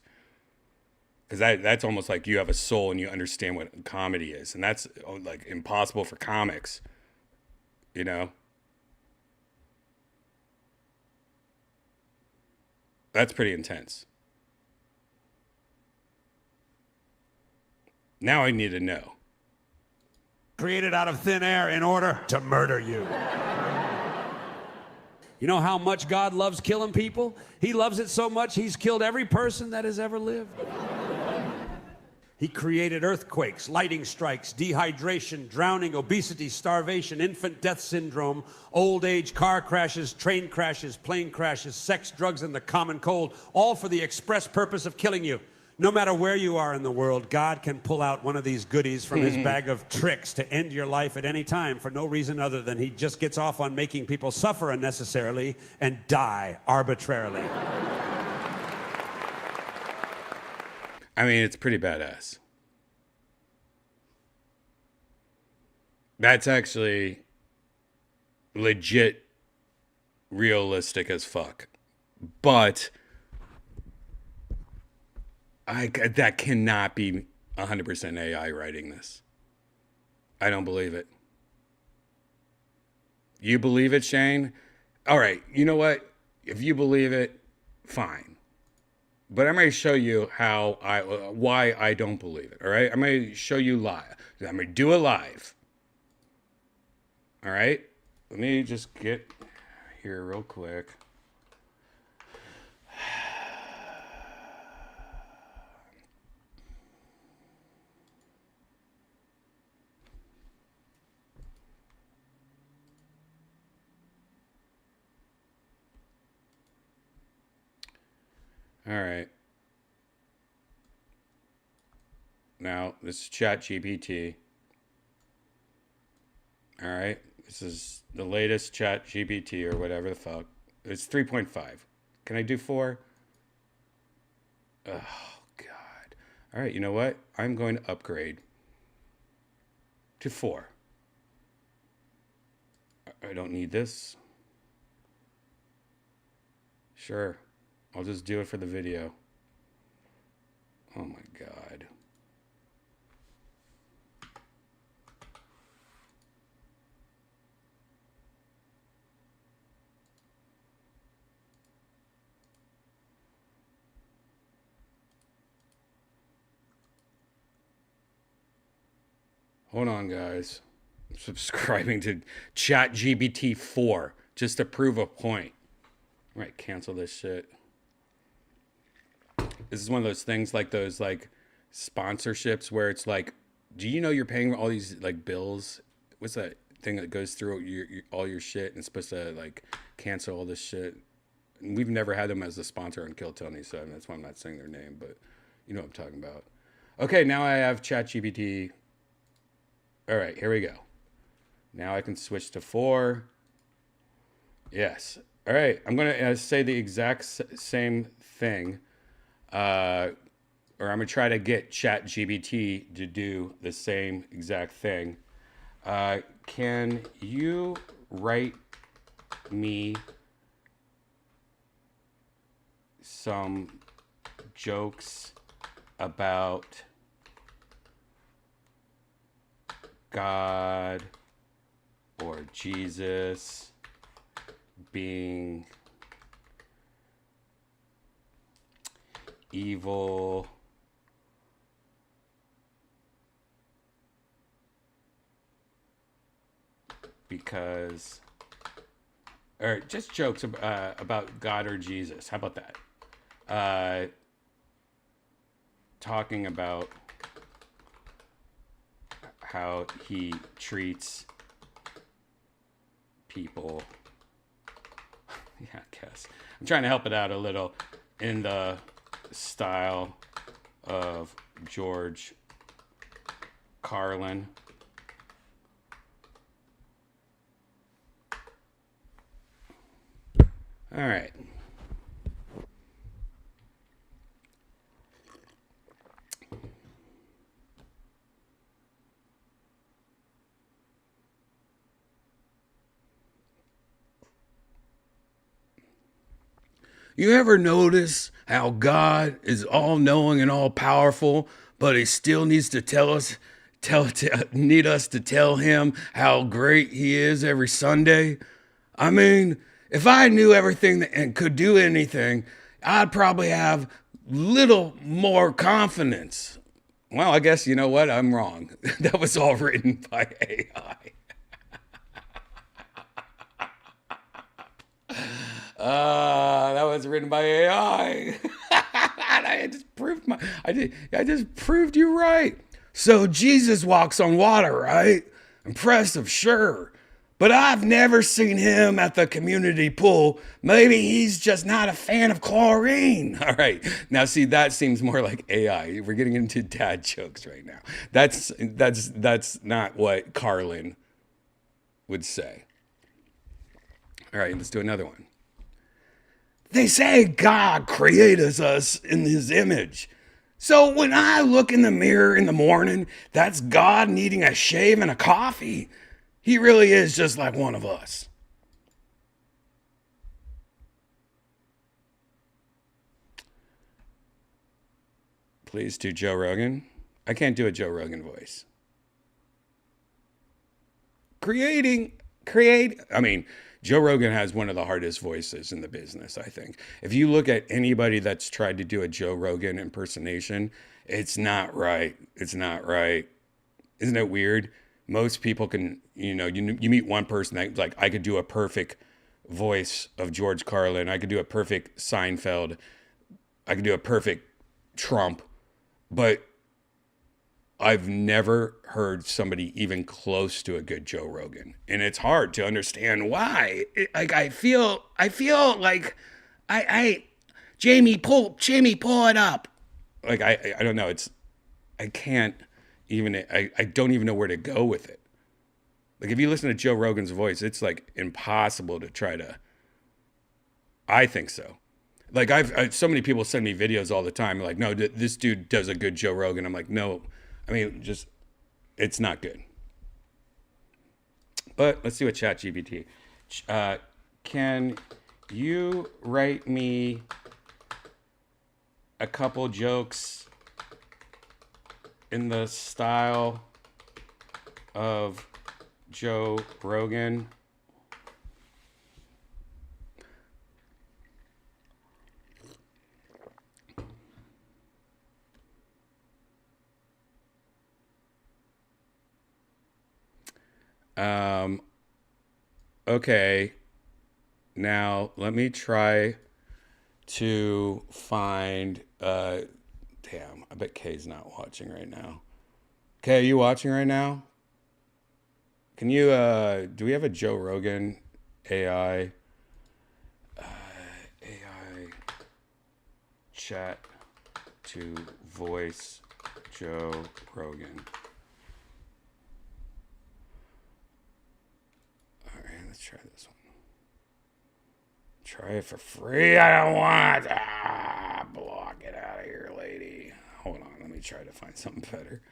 Because that's almost like you have a soul and you understand what comedy is. And that's like impossible for comics, you know? That's pretty intense. Now I need to know. Created out of thin air in order to murder you. You know how much God loves killing people? He loves it so much, he's killed every person that has ever lived. He created earthquakes, lightning strikes, dehydration, drowning, obesity, starvation, infant death syndrome, old age, car crashes, train crashes, plane crashes, sex, drugs, and the common cold, all for the express purpose of killing you. No matter where you are in the world, God can pull out one of these goodies from his bag of tricks to end your life at any time for no reason other than he just gets off on making people suffer unnecessarily and die arbitrarily. I mean, it's pretty badass. That's actually legit realistic as fuck. But that cannot be 100% AI writing this. I don't believe it. You believe it, Shane? All right, you know what? If you believe it, fine. But I'm going to show you why I don't believe it, all right? I'm going to show you live. I'm going to do it live. All right? Let me just get here real quick. All right. Now, this is ChatGPT. All right. This is the latest ChatGPT or whatever the fuck. It's 3.5. Can I do 4? Oh, God. All right. You know what? I'm going to upgrade to 4. I don't need this. Sure. I'll just do it for the video. Oh my God. Hold on, guys. I'm subscribing to ChatGPT 4 just to prove a point. All right, cancel this shit. This is one of those things like those like sponsorships where it's like do you know you're paying all these like bills? What's that thing that goes through all your shit and it's supposed to like cancel all this shit? And we've never had them as a sponsor on Kill Tony, so that's why I'm not saying their name, but you know what I'm talking about. Okay, now I have ChatGPT. All right, here we go. Now I can switch to 4. Yes. All right, I'm going to say the exact same thing. Or I'm going to try to get ChatGPT to do the same exact thing. Can you write me some jokes about God or Jesus being evil because, or just jokes about God or Jesus. How about that? Talking about how he treats people. Yeah, I guess. I'm trying to help it out a little in the style of George Carlin. All right. You ever notice how God is all knowing and all powerful, but he still needs to need us to tell him how great he is every Sunday? I mean, if I knew everything and could do anything, I'd probably have little more confidence. Well, I guess you know what? I'm wrong. That was all written by AI. That was written by AI. I just proved you right. So Jesus walks on water, right? Impressive, sure. But I've never seen him at the community pool. Maybe he's just not a fan of chlorine. All right. Now see, that seems more like AI. We're getting into dad jokes right now. That's not what Carlin would say. All right, let's do another one. They say God created us in his image. So when I look in the mirror in the morning, that's God needing a shave and a coffee. He really is just like one of us. Please do Joe Rogan. I can't do a Joe Rogan voice. Joe Rogan has one of the hardest voices in the business, I think. If you look at anybody that's tried to do a Joe Rogan impersonation, it's not right. It's not right. Isn't it weird? Most people can, you meet one person that like, I could do a perfect voice of George Carlin. I could do a perfect Seinfeld. I could do a perfect Trump. But I've never heard somebody even close to a good Joe Rogan. And it's hard to understand why. I feel like Jamie, pull it up. Like, I don't know. I can't even, I don't even know where to go with it. Like, if you listen to Joe Rogan's voice, it's like impossible to try to, I think so. Like, so many people send me videos all the time. Like, no, this dude does a good Joe Rogan. I'm like, no. I mean, just, it's not good. But let's see what ChatGPT. Can you write me a couple jokes in the style of Joe Rogan? Okay, now let me try to find, damn, I bet Kay's not watching right now. Okay, are you watching right now? Can you, do we have a Joe Rogan AI, AI chat to voice Joe Rogan? All right, let's try this one. Try it for free. I don't want. Block it out of here, lady. Hold on, let me try to find something better.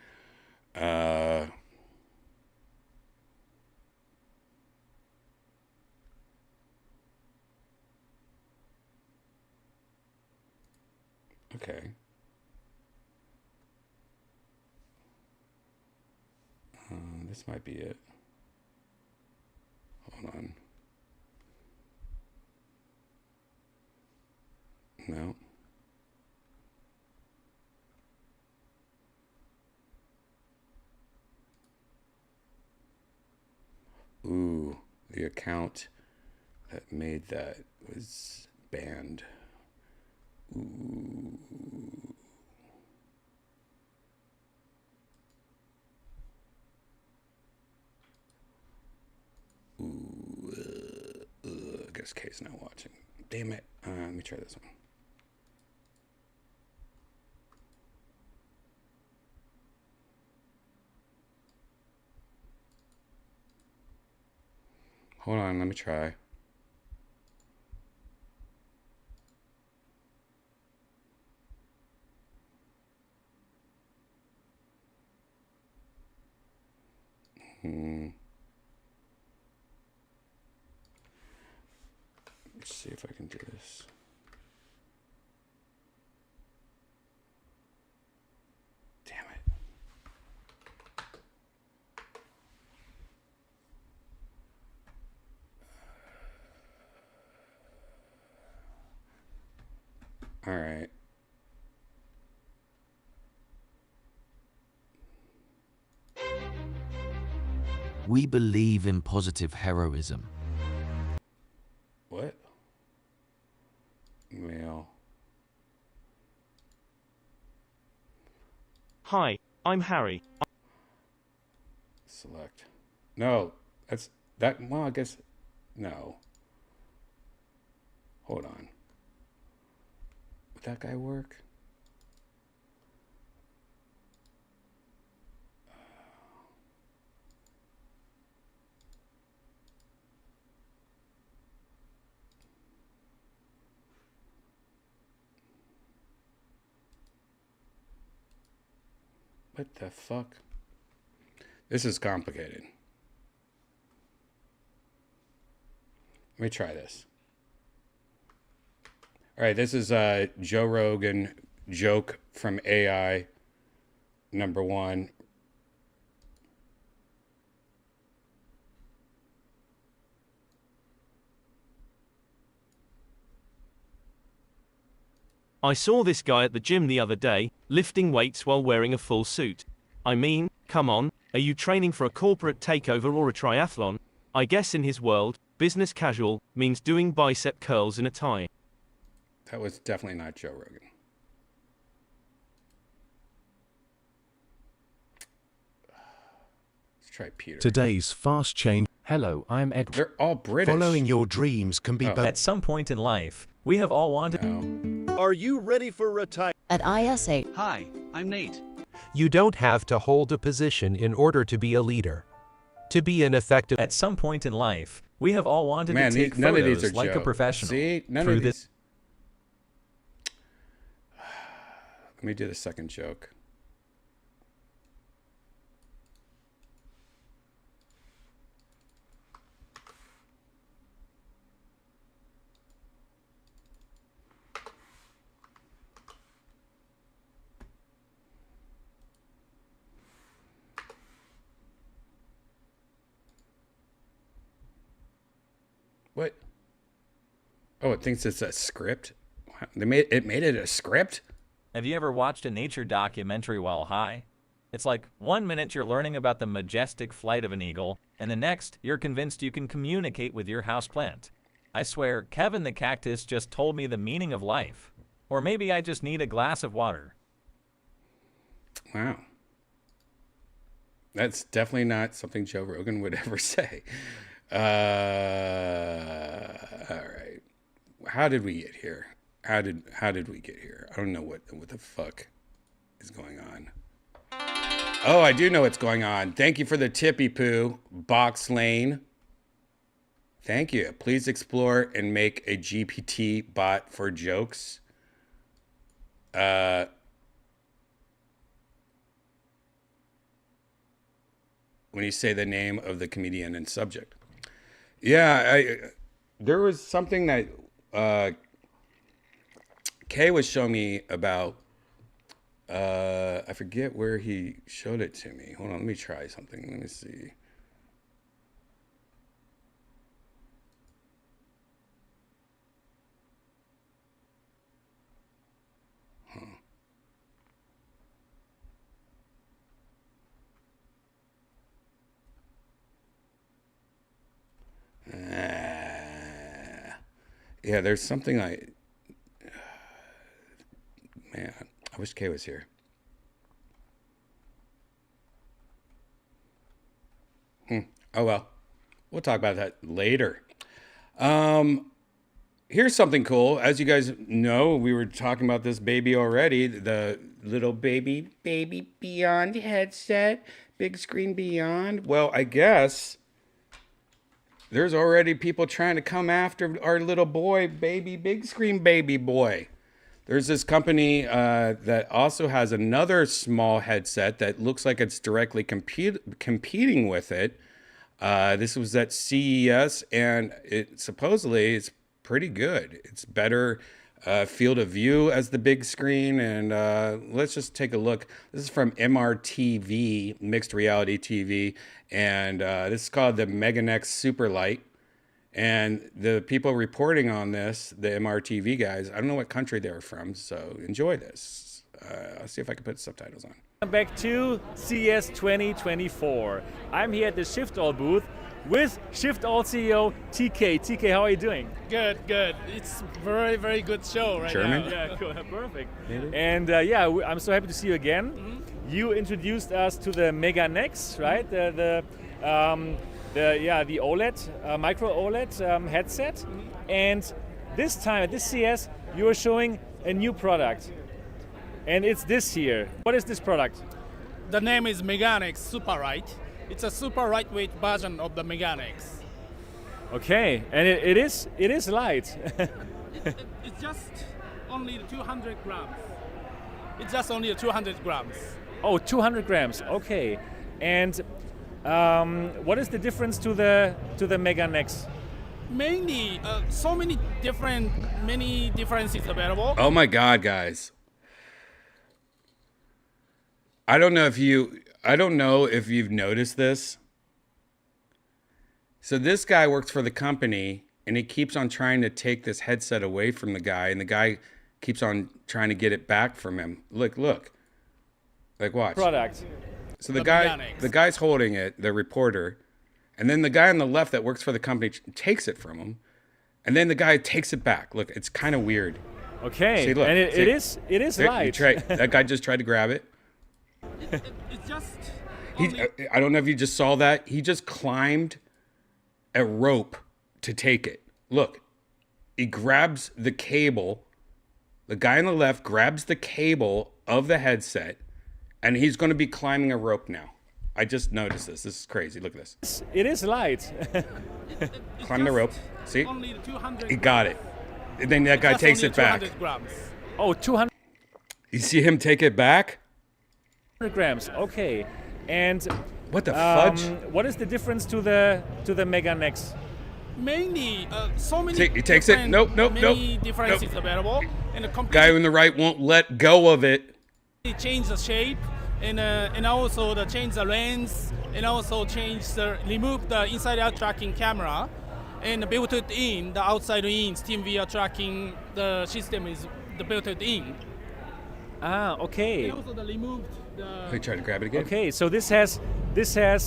Okay. This might be it. Hold on. No. Ooh, the account that made that was banned. Ooh. I guess Kay's not watching. Damn it. Let me try this one. Hold on, let me try. Let's see if I can do this. Damn it. All right. We believe in positive heroism. What? Mail. Hi, I'm Harry. Select. No, that's that. Well, I guess no. Hold on. Would that guy work? What the fuck? This is complicated. Let me try this. All right, this is Joe Rogan joke from AI #1. I saw this guy at the gym the other day, lifting weights while wearing a full suit. I mean, come on, are you training for a corporate takeover or a triathlon? I guess in his world, business casual means doing bicep curls in a tie. That was definitely not Joe Rogan. Let's try Peter. Today's fast change. Hello, I'm Ed. They're all British. Following your dreams can be both. At some point in life, we have all wanted. No. Are you ready for retirement? At ISA. Hi, I'm Nate. You don't have to hold a position in order to be a leader. To be an effective. At some point in life, we have all wanted to take none of these photos are like jokes. a professional. See, none Through of this. these. Let me do the second joke. What? Oh, it thinks it's a script? Wow, they made it a script? Have you ever watched a nature documentary while high? It's like 1 minute you're learning about the majestic flight of an eagle, and the next you're convinced you can communicate with your houseplant. I swear, Kevin the cactus just told me the meaning of life. Or maybe I just need a glass of water. Wow. That's definitely not something Joe Rogan would ever say. All right. How did we get here? How did we get here? I don't know what the fuck is going on. Oh, I do know what's going on. Thank you for the tippy poo, Box Lane. Thank you. Please explore and make a GPT bot for jokes. When you say the name of the comedian and subject. Yeah, there was something that Kay was showing me about. I forget where he showed it to me. Hold on, let me try something. Let me see. Yeah, there's something man, I wish Kay was here. Oh well, we'll talk about that later. Here's something cool. As you guys know, we were talking about this baby already. The little baby Beyond headset, big screen Beyond. Well, I guess there's already people trying to come after our little boy, baby, big screen baby boy. There's this company that also has another small headset that looks like it's directly competing with it. This was at CES, and it supposedly it's pretty good. It's better field of view as the big screen, and let's just take a look. This is from MRTV, Mixed Reality TV, and this is called the Meganex Superlight. And the people reporting on this, the MRTV guys, I don't know what country they're from, so enjoy this. I'll see if I can put subtitles on. Welcome back to CES 2024. I'm here at the Shiftall booth with Shiftall CEO TK. TK, how are you doing? Good. It's very, very good show right German? now. Yeah, cool, perfect. And I'm so happy to see you again. Mm-hmm. You introduced us to the Meganex, right? The OLED, micro OLED headset. Mm-hmm. And this time at this CES, you are showing a new product. And it's this here. What is this product? The name is Meganex Super Light. It's a super lightweight version of the Meganex. Okay, and it is light. It's just only 200 grams. It's just only 200 grams. Oh, 200 grams. Okay. And what is the difference to the Meganex? Mainly, so many differences available. Oh my God, guys. I don't know if you've noticed this. So this guy works for the company, and he keeps on trying to take this headset away from the guy, and the guy keeps on trying to get it back from him. Look. Like, watch. Product. So the guy's holding it, the reporter, and then the guy on the left that works for the company takes it from him, and then the guy takes it back. Look, it's kind of weird. Okay, See, look, and it is light. That guy just tried to grab it. It's just. I don't know if you just saw that. He just climbed a rope to take it. Look, he grabs the cable. The guy on the left grabs the cable of the headset, and he's going to be climbing a rope now. I just noticed this. This is crazy. Look at this. It is light. Climb the rope. See? Only 200 He got it. And then that guy takes it back. 200 grams. Oh, 200 You see him take it back? grams. Okay. And what the fudge? What is the difference to the Meganex? Mainly, so many. He takes it. Nope. Many differences available, and the guy on the right won't let go of it. Change the shape, and also change the lens, and also remove the inside-out tracking camera, and built it in the outside-in SteamVR tracking. The system is built it in. Ah, okay. And also removed the. He tried to grab it again. Okay, so this has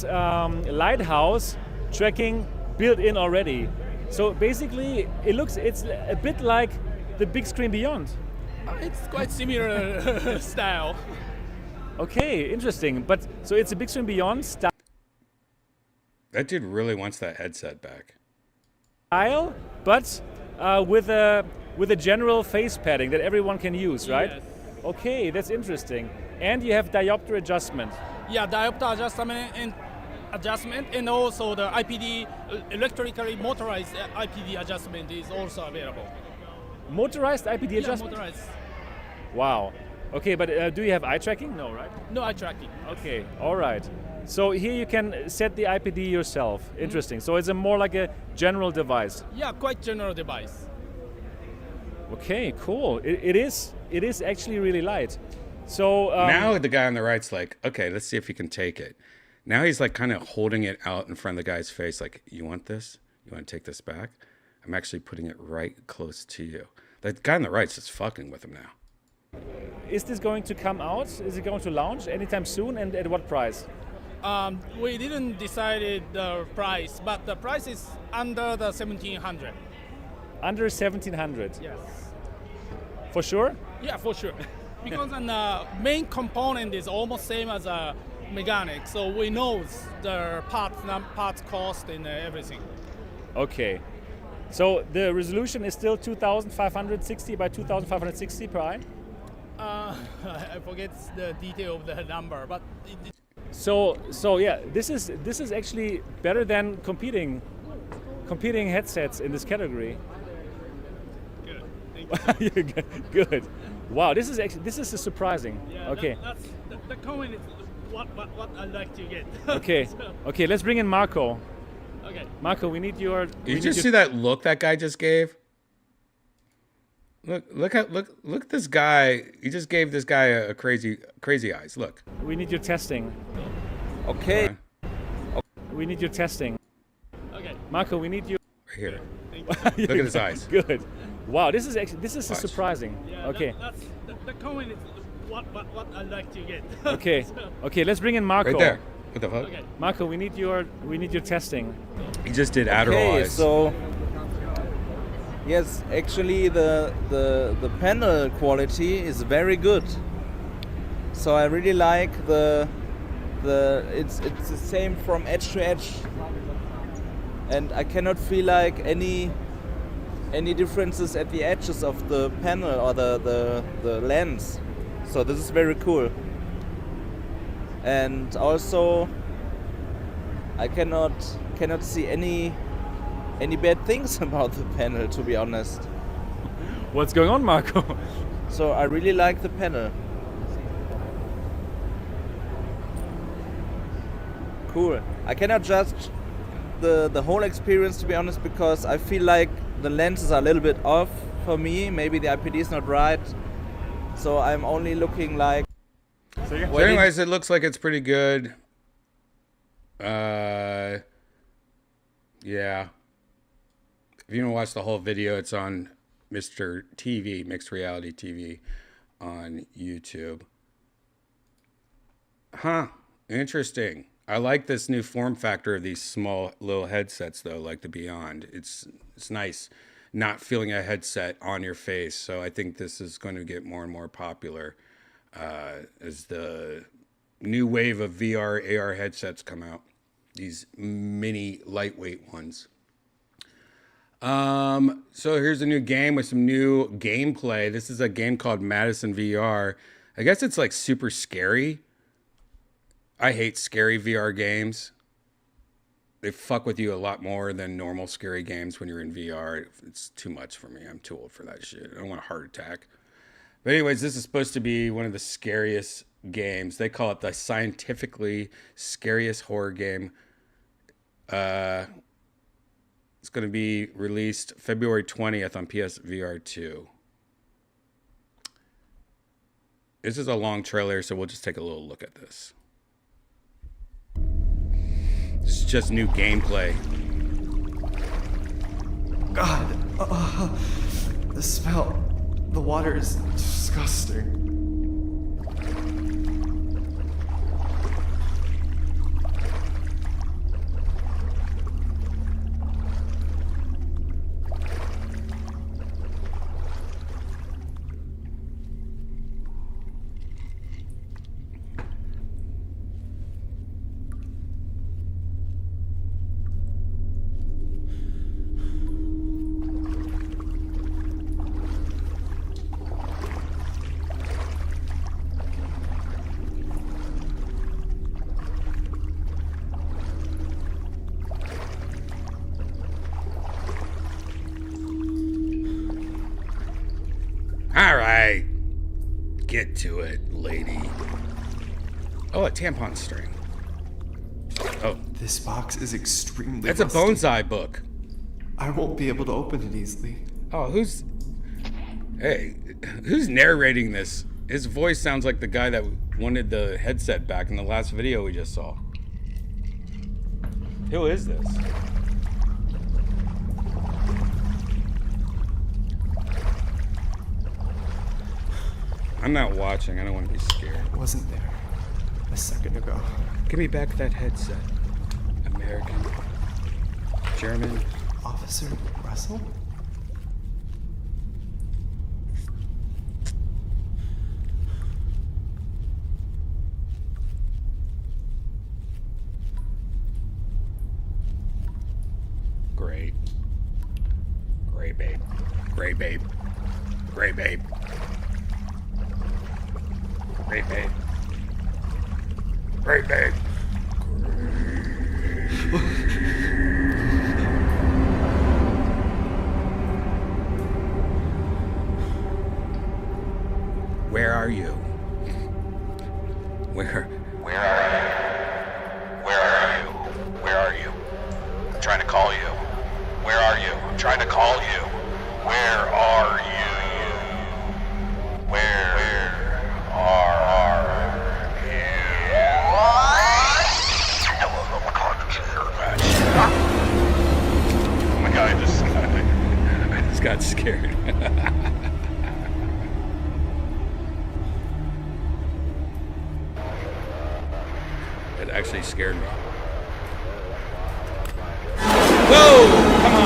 lighthouse tracking built in already. So basically, it's a bit like the big screen Beyond. It's quite similar style. Okay, interesting. But so it's a big swing beyond That dude really wants that headset back. style, but with a general face padding that everyone can use, right? Yes. Okay, that's interesting. And you have diopter adjustment. Yeah, diopter adjustment and also the IPD, electrically motorized IPD adjustment is also available. Motorized IPD Yeah, adjustment? motorized. Wow. Okay, but do you have eye tracking? No, right? No eye tracking. Okay, all right. So here you can set the IPD yourself. Interesting. So it's a more like a general device. Yeah, quite general device. Okay, cool. It is actually really light. So now the guy on the right's like, okay, let's see if he can take it. Now he's like kind of holding it out in front of the guy's face, like, you want this? You want to take this back? I'm actually putting it right close to you. That guy on the right's just fucking with him now. is this going to come out? Is it going to launch anytime soon, and at what price? We didn't decide the price, but the price is under the 1700. Under 1700? Yes. For sure? Yeah, for sure. Because the main component is almost same as a Meganex, so we know the parts cost and everything. Okay. So the resolution is still 2560 by 2560 per eye? I forget the detail of the number, but So yeah, this is actually better than competing headsets in this category. good. Thank you. Good. Wow, this is surprising. Yeah, okay. That's the comment is what I'd like to get. Okay. So, Okay, let's bring in Marco. okay. Marco, we need your. You just see that look that guy just gave? Look at this guy. He just gave this guy a crazy eyes. Look. We need your testing. Okay. We need your testing. Okay. Marco, we need you. Right here. Thank you. Look at his eyes. Good. Wow, this is Watch. surprising. Yeah, Okay. That's the comment is what I'd like to get. Okay. So, Okay, let's bring in Marco. Right there. What the fuck? okay. Marco, we need your testing. He just did Adderall Okay, eyes. so yes, actually the panel quality is very good. So I really like it's the same from edge to edge, and I cannot feel like any differences at the edges of the panel or the lens. So this is very cool. And also I cannot see any bad things about the panel, to be honest. What's going on, Marco? So I really like the panel. Cool. I cannot judge the whole experience, to be honest, because I feel like the lenses are a little bit off for me. Maybe the IPD is not right. So I'm only looking like. So anyways, it looks like it's pretty good. Yeah. If you don't watch the whole video, it's on Mr. TV, Mixed Reality TV on YouTube. Huh. Interesting. I like this new form factor of these small little headsets, though, like the Beyond. It's nice not feeling a headset on your face. So I think this is going to get more and more popular as the new wave of VR, AR headsets come out. These mini lightweight ones. So here's a new game with some new gameplay. This is a game called Madison VR. I guess it's like super scary. I hate scary VR games. They fuck with you a lot more than normal scary games when you're in VR. It's too much for me. I'm too old for that shit. I don't want a heart attack. But anyways, this is supposed to be one of the scariest games. They call it the scientifically scariest horror game. It's going to be released February 20th on PSVR 2. This is a long trailer, so we'll just take a little look at this. This is just new gameplay. God, the smell. The water is disgusting. All right. Get to it, lady. Oh, a tampon string. Oh. This box is extremely That's rusty. a bonsai book. I won't be able to open it easily. Oh, who's narrating this? His voice sounds like the guy that wanted the headset back in the last video we just saw. Who is this? I'm not watching. I don't want to be scared. It wasn't there a second ago. Give me back that headset. American. German. Officer Russell? Great. Great, babe. Great, babe. Great, babe. Great, babe. Great, babe. Where are you? Where are you? Where are you? Where are you? I'm trying to call you. Where are you? I'm trying to call you. Where are you? Where are you? Oh my god, I just got scared. It actually scared me. Whoa! Come on!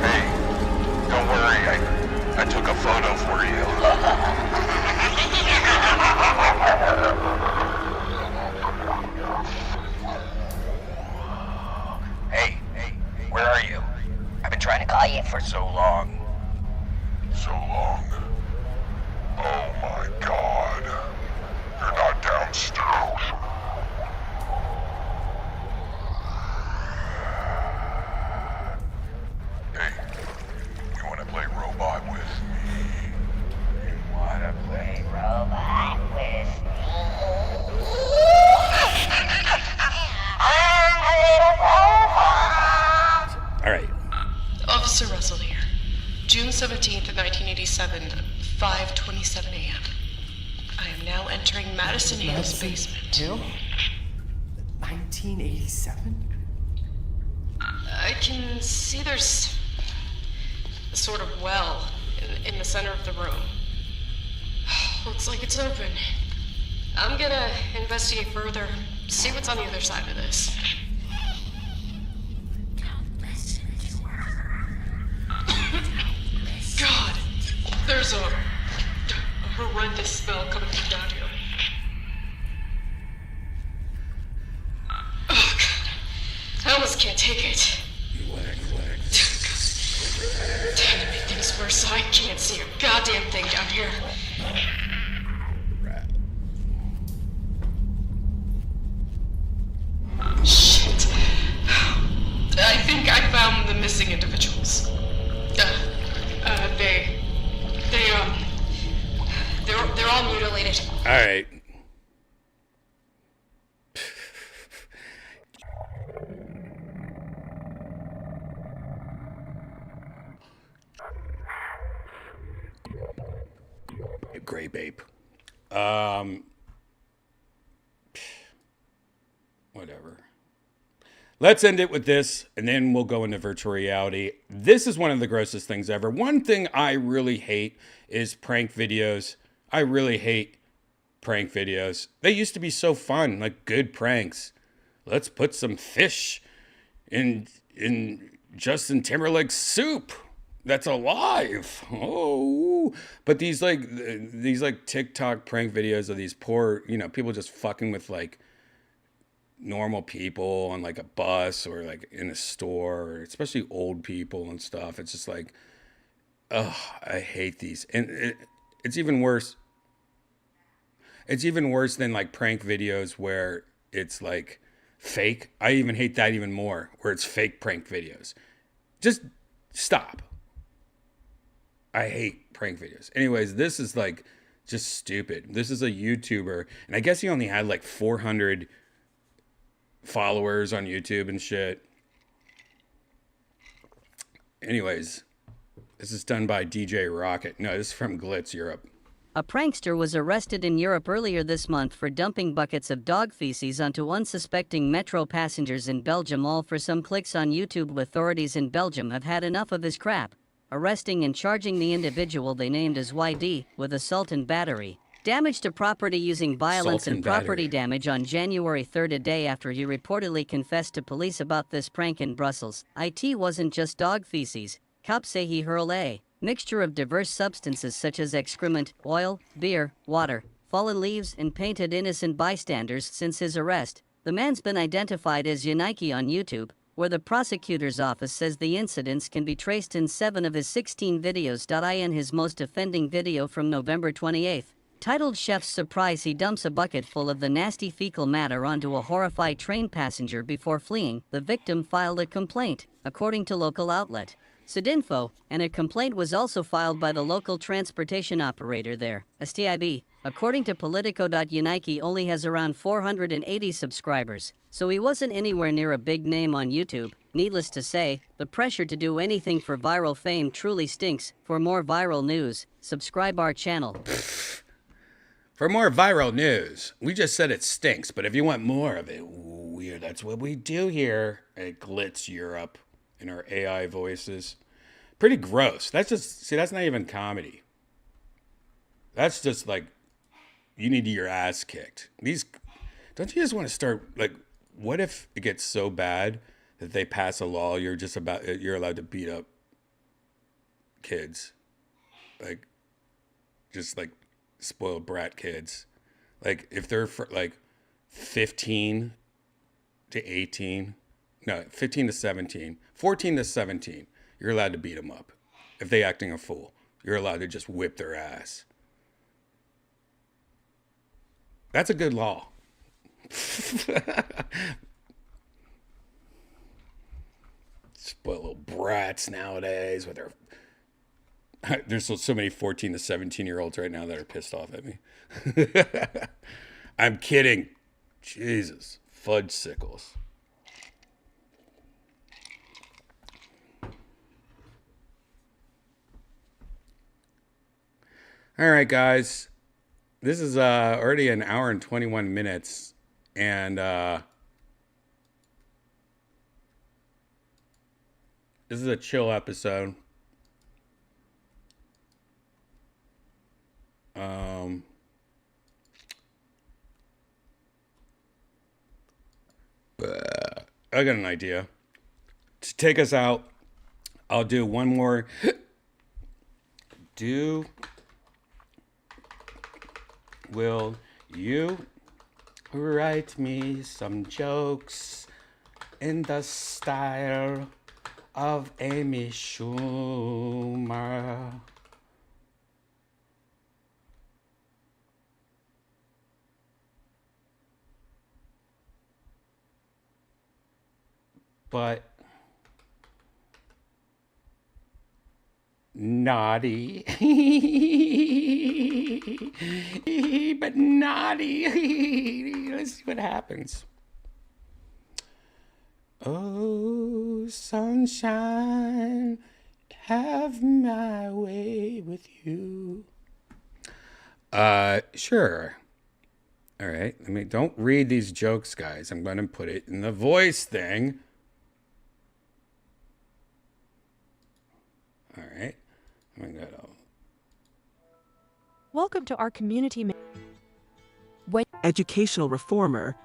Hey, don't worry. I took a photo for you. Hey, where are you? I've been trying to call you for so long. So long? Oh my god. You're not downstairs. Hey, you wanna play robot with me? You wanna play robot with me? All right. Officer Russell here. June 17th, 1987, 5:27 a.m. I am now entering Madison Hill's basement. Hill? 1987? I can see there's a sort of well in the center of the room. Looks like it's open. I'm gonna investigate further, see what's on the other side of this. God, there's a horrendous smell coming from down here. Oh, God. I almost can't take it. Damn, to make things worse, I can't see a goddamn thing down here. Shit. I think I found the missing individuals. They're all mutilated. All right. Gray babe. Whatever. Let's end it with this, and then we'll go into virtual reality. This is one of the grossest things ever. One thing I really hate is prank videos. I really hate prank videos. They used to be so fun, like good pranks. Let's put some fish in Justin Timberlake's soup that's alive. Oh, but these TikTok prank videos of these poor, people just fucking with like normal people on like a bus or like in a store, especially old people and stuff. It's just like, ugh, I hate these. And it's even worse. It's even worse than like prank videos where it's like fake. I even hate that even more, where it's fake prank videos. Just stop. I hate prank videos. Anyways, this is like just stupid. This is a YouTuber, and I guess he only had like 400 followers on YouTube and shit. Anyways, this is done by DJ Rocket. No, this is from Glitz Europe. A prankster was arrested in Europe earlier this month for dumping buckets of dog feces onto unsuspecting metro passengers in Belgium, all for some clicks on YouTube. Authorities in Belgium have had enough of his crap, arresting and charging the individual they named as YD with assault and battery. Damage to property using violence and property damage on January 3rd, a day after he reportedly confessed to police about this prank in Brussels. It wasn't just dog feces. Cops say he hurled a mixture of diverse substances such as excrement, oil, beer, water, fallen leaves, and painted innocent bystanders since his arrest. The man's been identified as Yanike on YouTube, where the prosecutor's office says the incidents can be traced in 7 of his 16 videos. In his most offending video from November 28th, titled Chef's Surprise, he dumps a bucket full of the nasty fecal matter onto a horrified train passenger before fleeing. The victim filed a complaint, according to local outlet Sudinfo, and a complaint was also filed by the local transportation operator there, STIB. According to Politico. Yanike only has around 480 subscribers, so he wasn't anywhere near a big name on YouTube. Needless to say, the pressure to do anything for viral fame truly stinks. For more viral news, subscribe our channel. For more viral news, we just said it stinks, but if you want more of it, that's what we do here at Glitz Europe in our AI voices. Pretty gross. That's just, see, that's not even comedy. That's just like, you need your ass kicked. These, don't you just want to start, like, what if it gets so bad that they pass a law you're allowed to beat up kids? Like, just like spoiled brat kids. Like, if they're like 15 to 18, no, 15 to 17, 14 to 17, you're allowed to beat them up. If they acting a fool, you're allowed to just whip their ass. That's a good law. Spoiled little brats nowadays with their... There's so many 14 to 17-year-olds right now that are pissed off at me. I'm kidding. Jesus. Fudge sickles. All right, guys. This is already an hour and 21 minutes. And this is a chill episode. I got an idea. To take us out, I'll do one more. Will you write me some jokes in the style of Amy Schumer? But naughty. But naughty. Let's see what happens. Oh, sunshine, have my way with you. Sure. All right. Don't read these jokes, guys. I'm going to put it in the voice thing. All right. Welcome to our community. Educational reformer.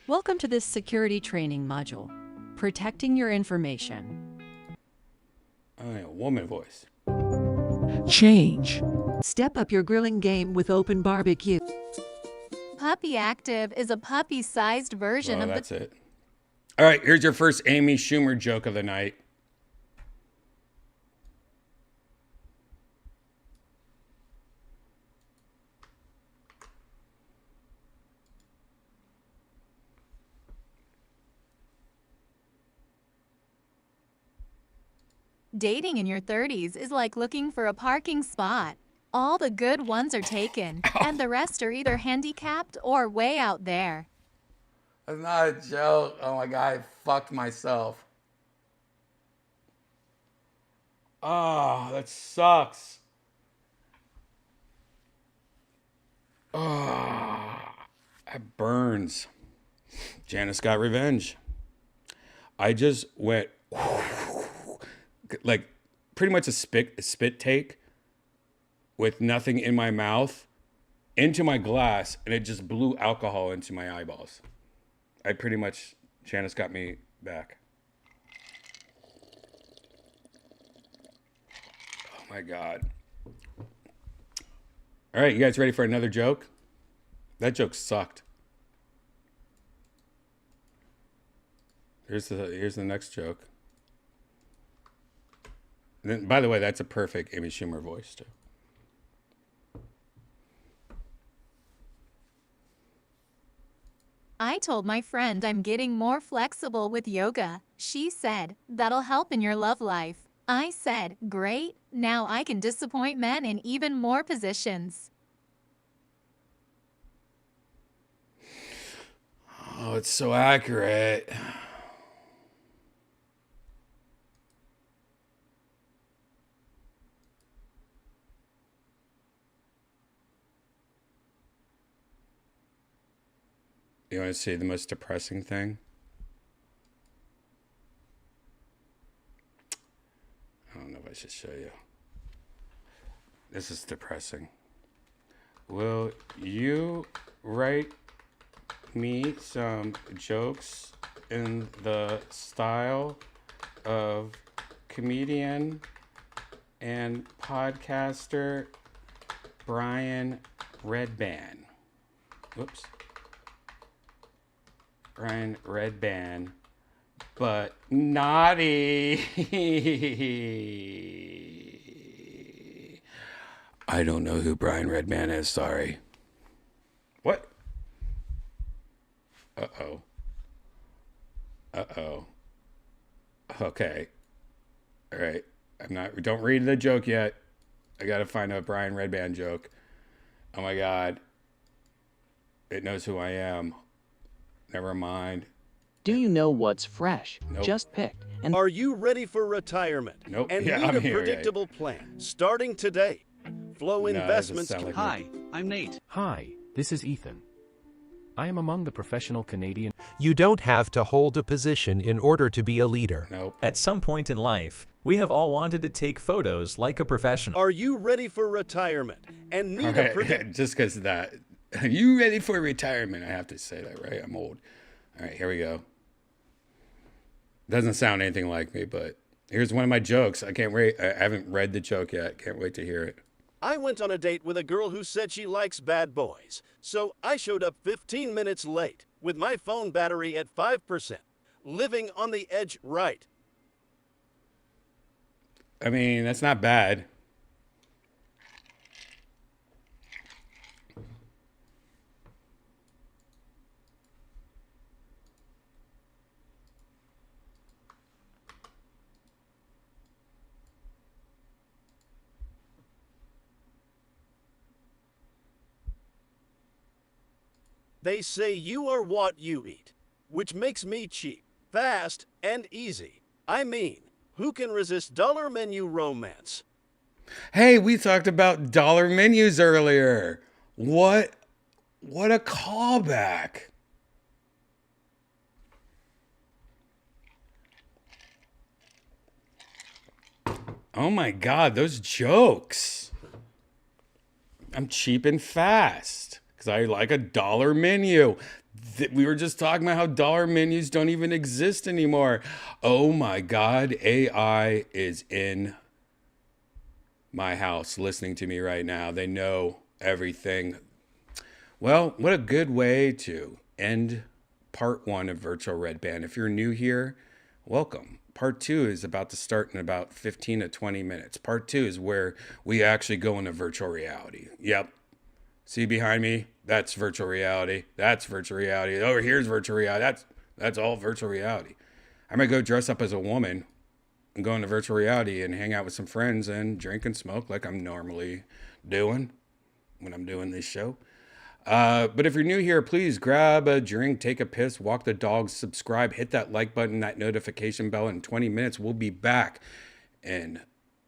Welcome to this security training module. Protecting your information. Oh, yeah, woman voice. Change. Step up your grilling game with Open Barbecue. Puppy Active is a puppy-sized version of that's it. All right, here's your first Amy Schumer joke of the night. Dating in your 30s is like looking for a parking spot. All the good ones are taken, and the rest are either handicapped or way out there. That's not a joke. Oh my God, I fucked myself. Oh, that sucks. Oh, that burns. Janice got revenge. I just went like pretty much a spit take with nothing in my mouth into my glass, and it just blew alcohol into my eyeballs. I pretty much, Janice got me back. Oh my God. All right, you guys ready for another joke? That joke sucked. Here's the next joke. And then, by the way, that's a perfect Amy Schumer voice too. I told my friend I'm getting more flexible with yoga. She said, that'll help in your love life. I said, great, now I can disappoint men in even more positions. Oh, it's so accurate. You want to see the most depressing thing? I don't know if I should show you. This is depressing. Will you write me some jokes in the style of comedian and podcaster Brian Redban? Whoops. Brian Redban, but naughty. I don't know who Brian Redban is, sorry. What? Uh-oh. Uh-oh. Okay. All right. Don't read the joke yet. I got to find a Brian Redban joke. Oh my God. It knows who I am. Never mind. Do you know what's fresh? Nope. Just picked. And are you ready for retirement? Nope. And Yeah, need I'm a here, predictable plan starting today? Flow Investments. Hi, I'm Nate. Hi, this is Ethan. I am among the professional Canadian. You don't have to hold a position in order to be a leader. Nope. At some point in life, we have all wanted to take photos like a professional. Are you ready for retirement and need a predictable? Just because of that. Are you ready for retirement? I have to say that, right? I'm old. All right, here we go. Doesn't sound anything like me, but here's one of my jokes. I can't wait. I haven't read the joke yet. Can't wait to hear it. I went on a date with a girl who said she likes bad boys. So I showed up 15 minutes late with my phone battery at 5%, living on the edge right. I mean, that's not bad. They say you are what you eat, which makes me cheap, fast, and easy. I mean, who can resist dollar menu romance? Hey, we talked about dollar menus earlier. What a callback. Oh my God, those jokes. I'm cheap and fast because I like a dollar menu. We were just talking about how dollar menus don't even exist anymore. Oh my God, AI is in my house listening to me right now. They know everything. Well, what a good way to end part 1 of Virtual Redban. If you're new here, welcome. Part 2 is about to start in about 15 to 20 minutes. Part 2 is where we actually go into virtual reality. Yep. See behind me? That's virtual reality. That's virtual reality. Over here's virtual reality. That's all virtual reality. I'm going to go dress up as a woman and go into virtual reality and hang out with some friends and drink and smoke like I'm normally doing when I'm doing this show. But if you're new here, please grab a drink, take a piss, walk the dog, subscribe, hit that like button, that notification bell. In 20 minutes, we'll be back in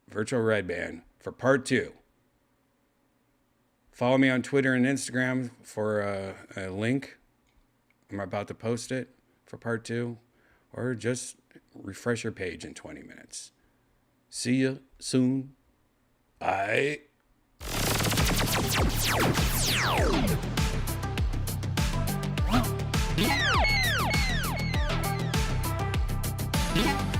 virtual Redban for part 2. Follow me on Twitter and Instagram for a link. I'm about to post it for part 2, or just refresh your page in 20 minutes. See you soon. Bye. Yeah.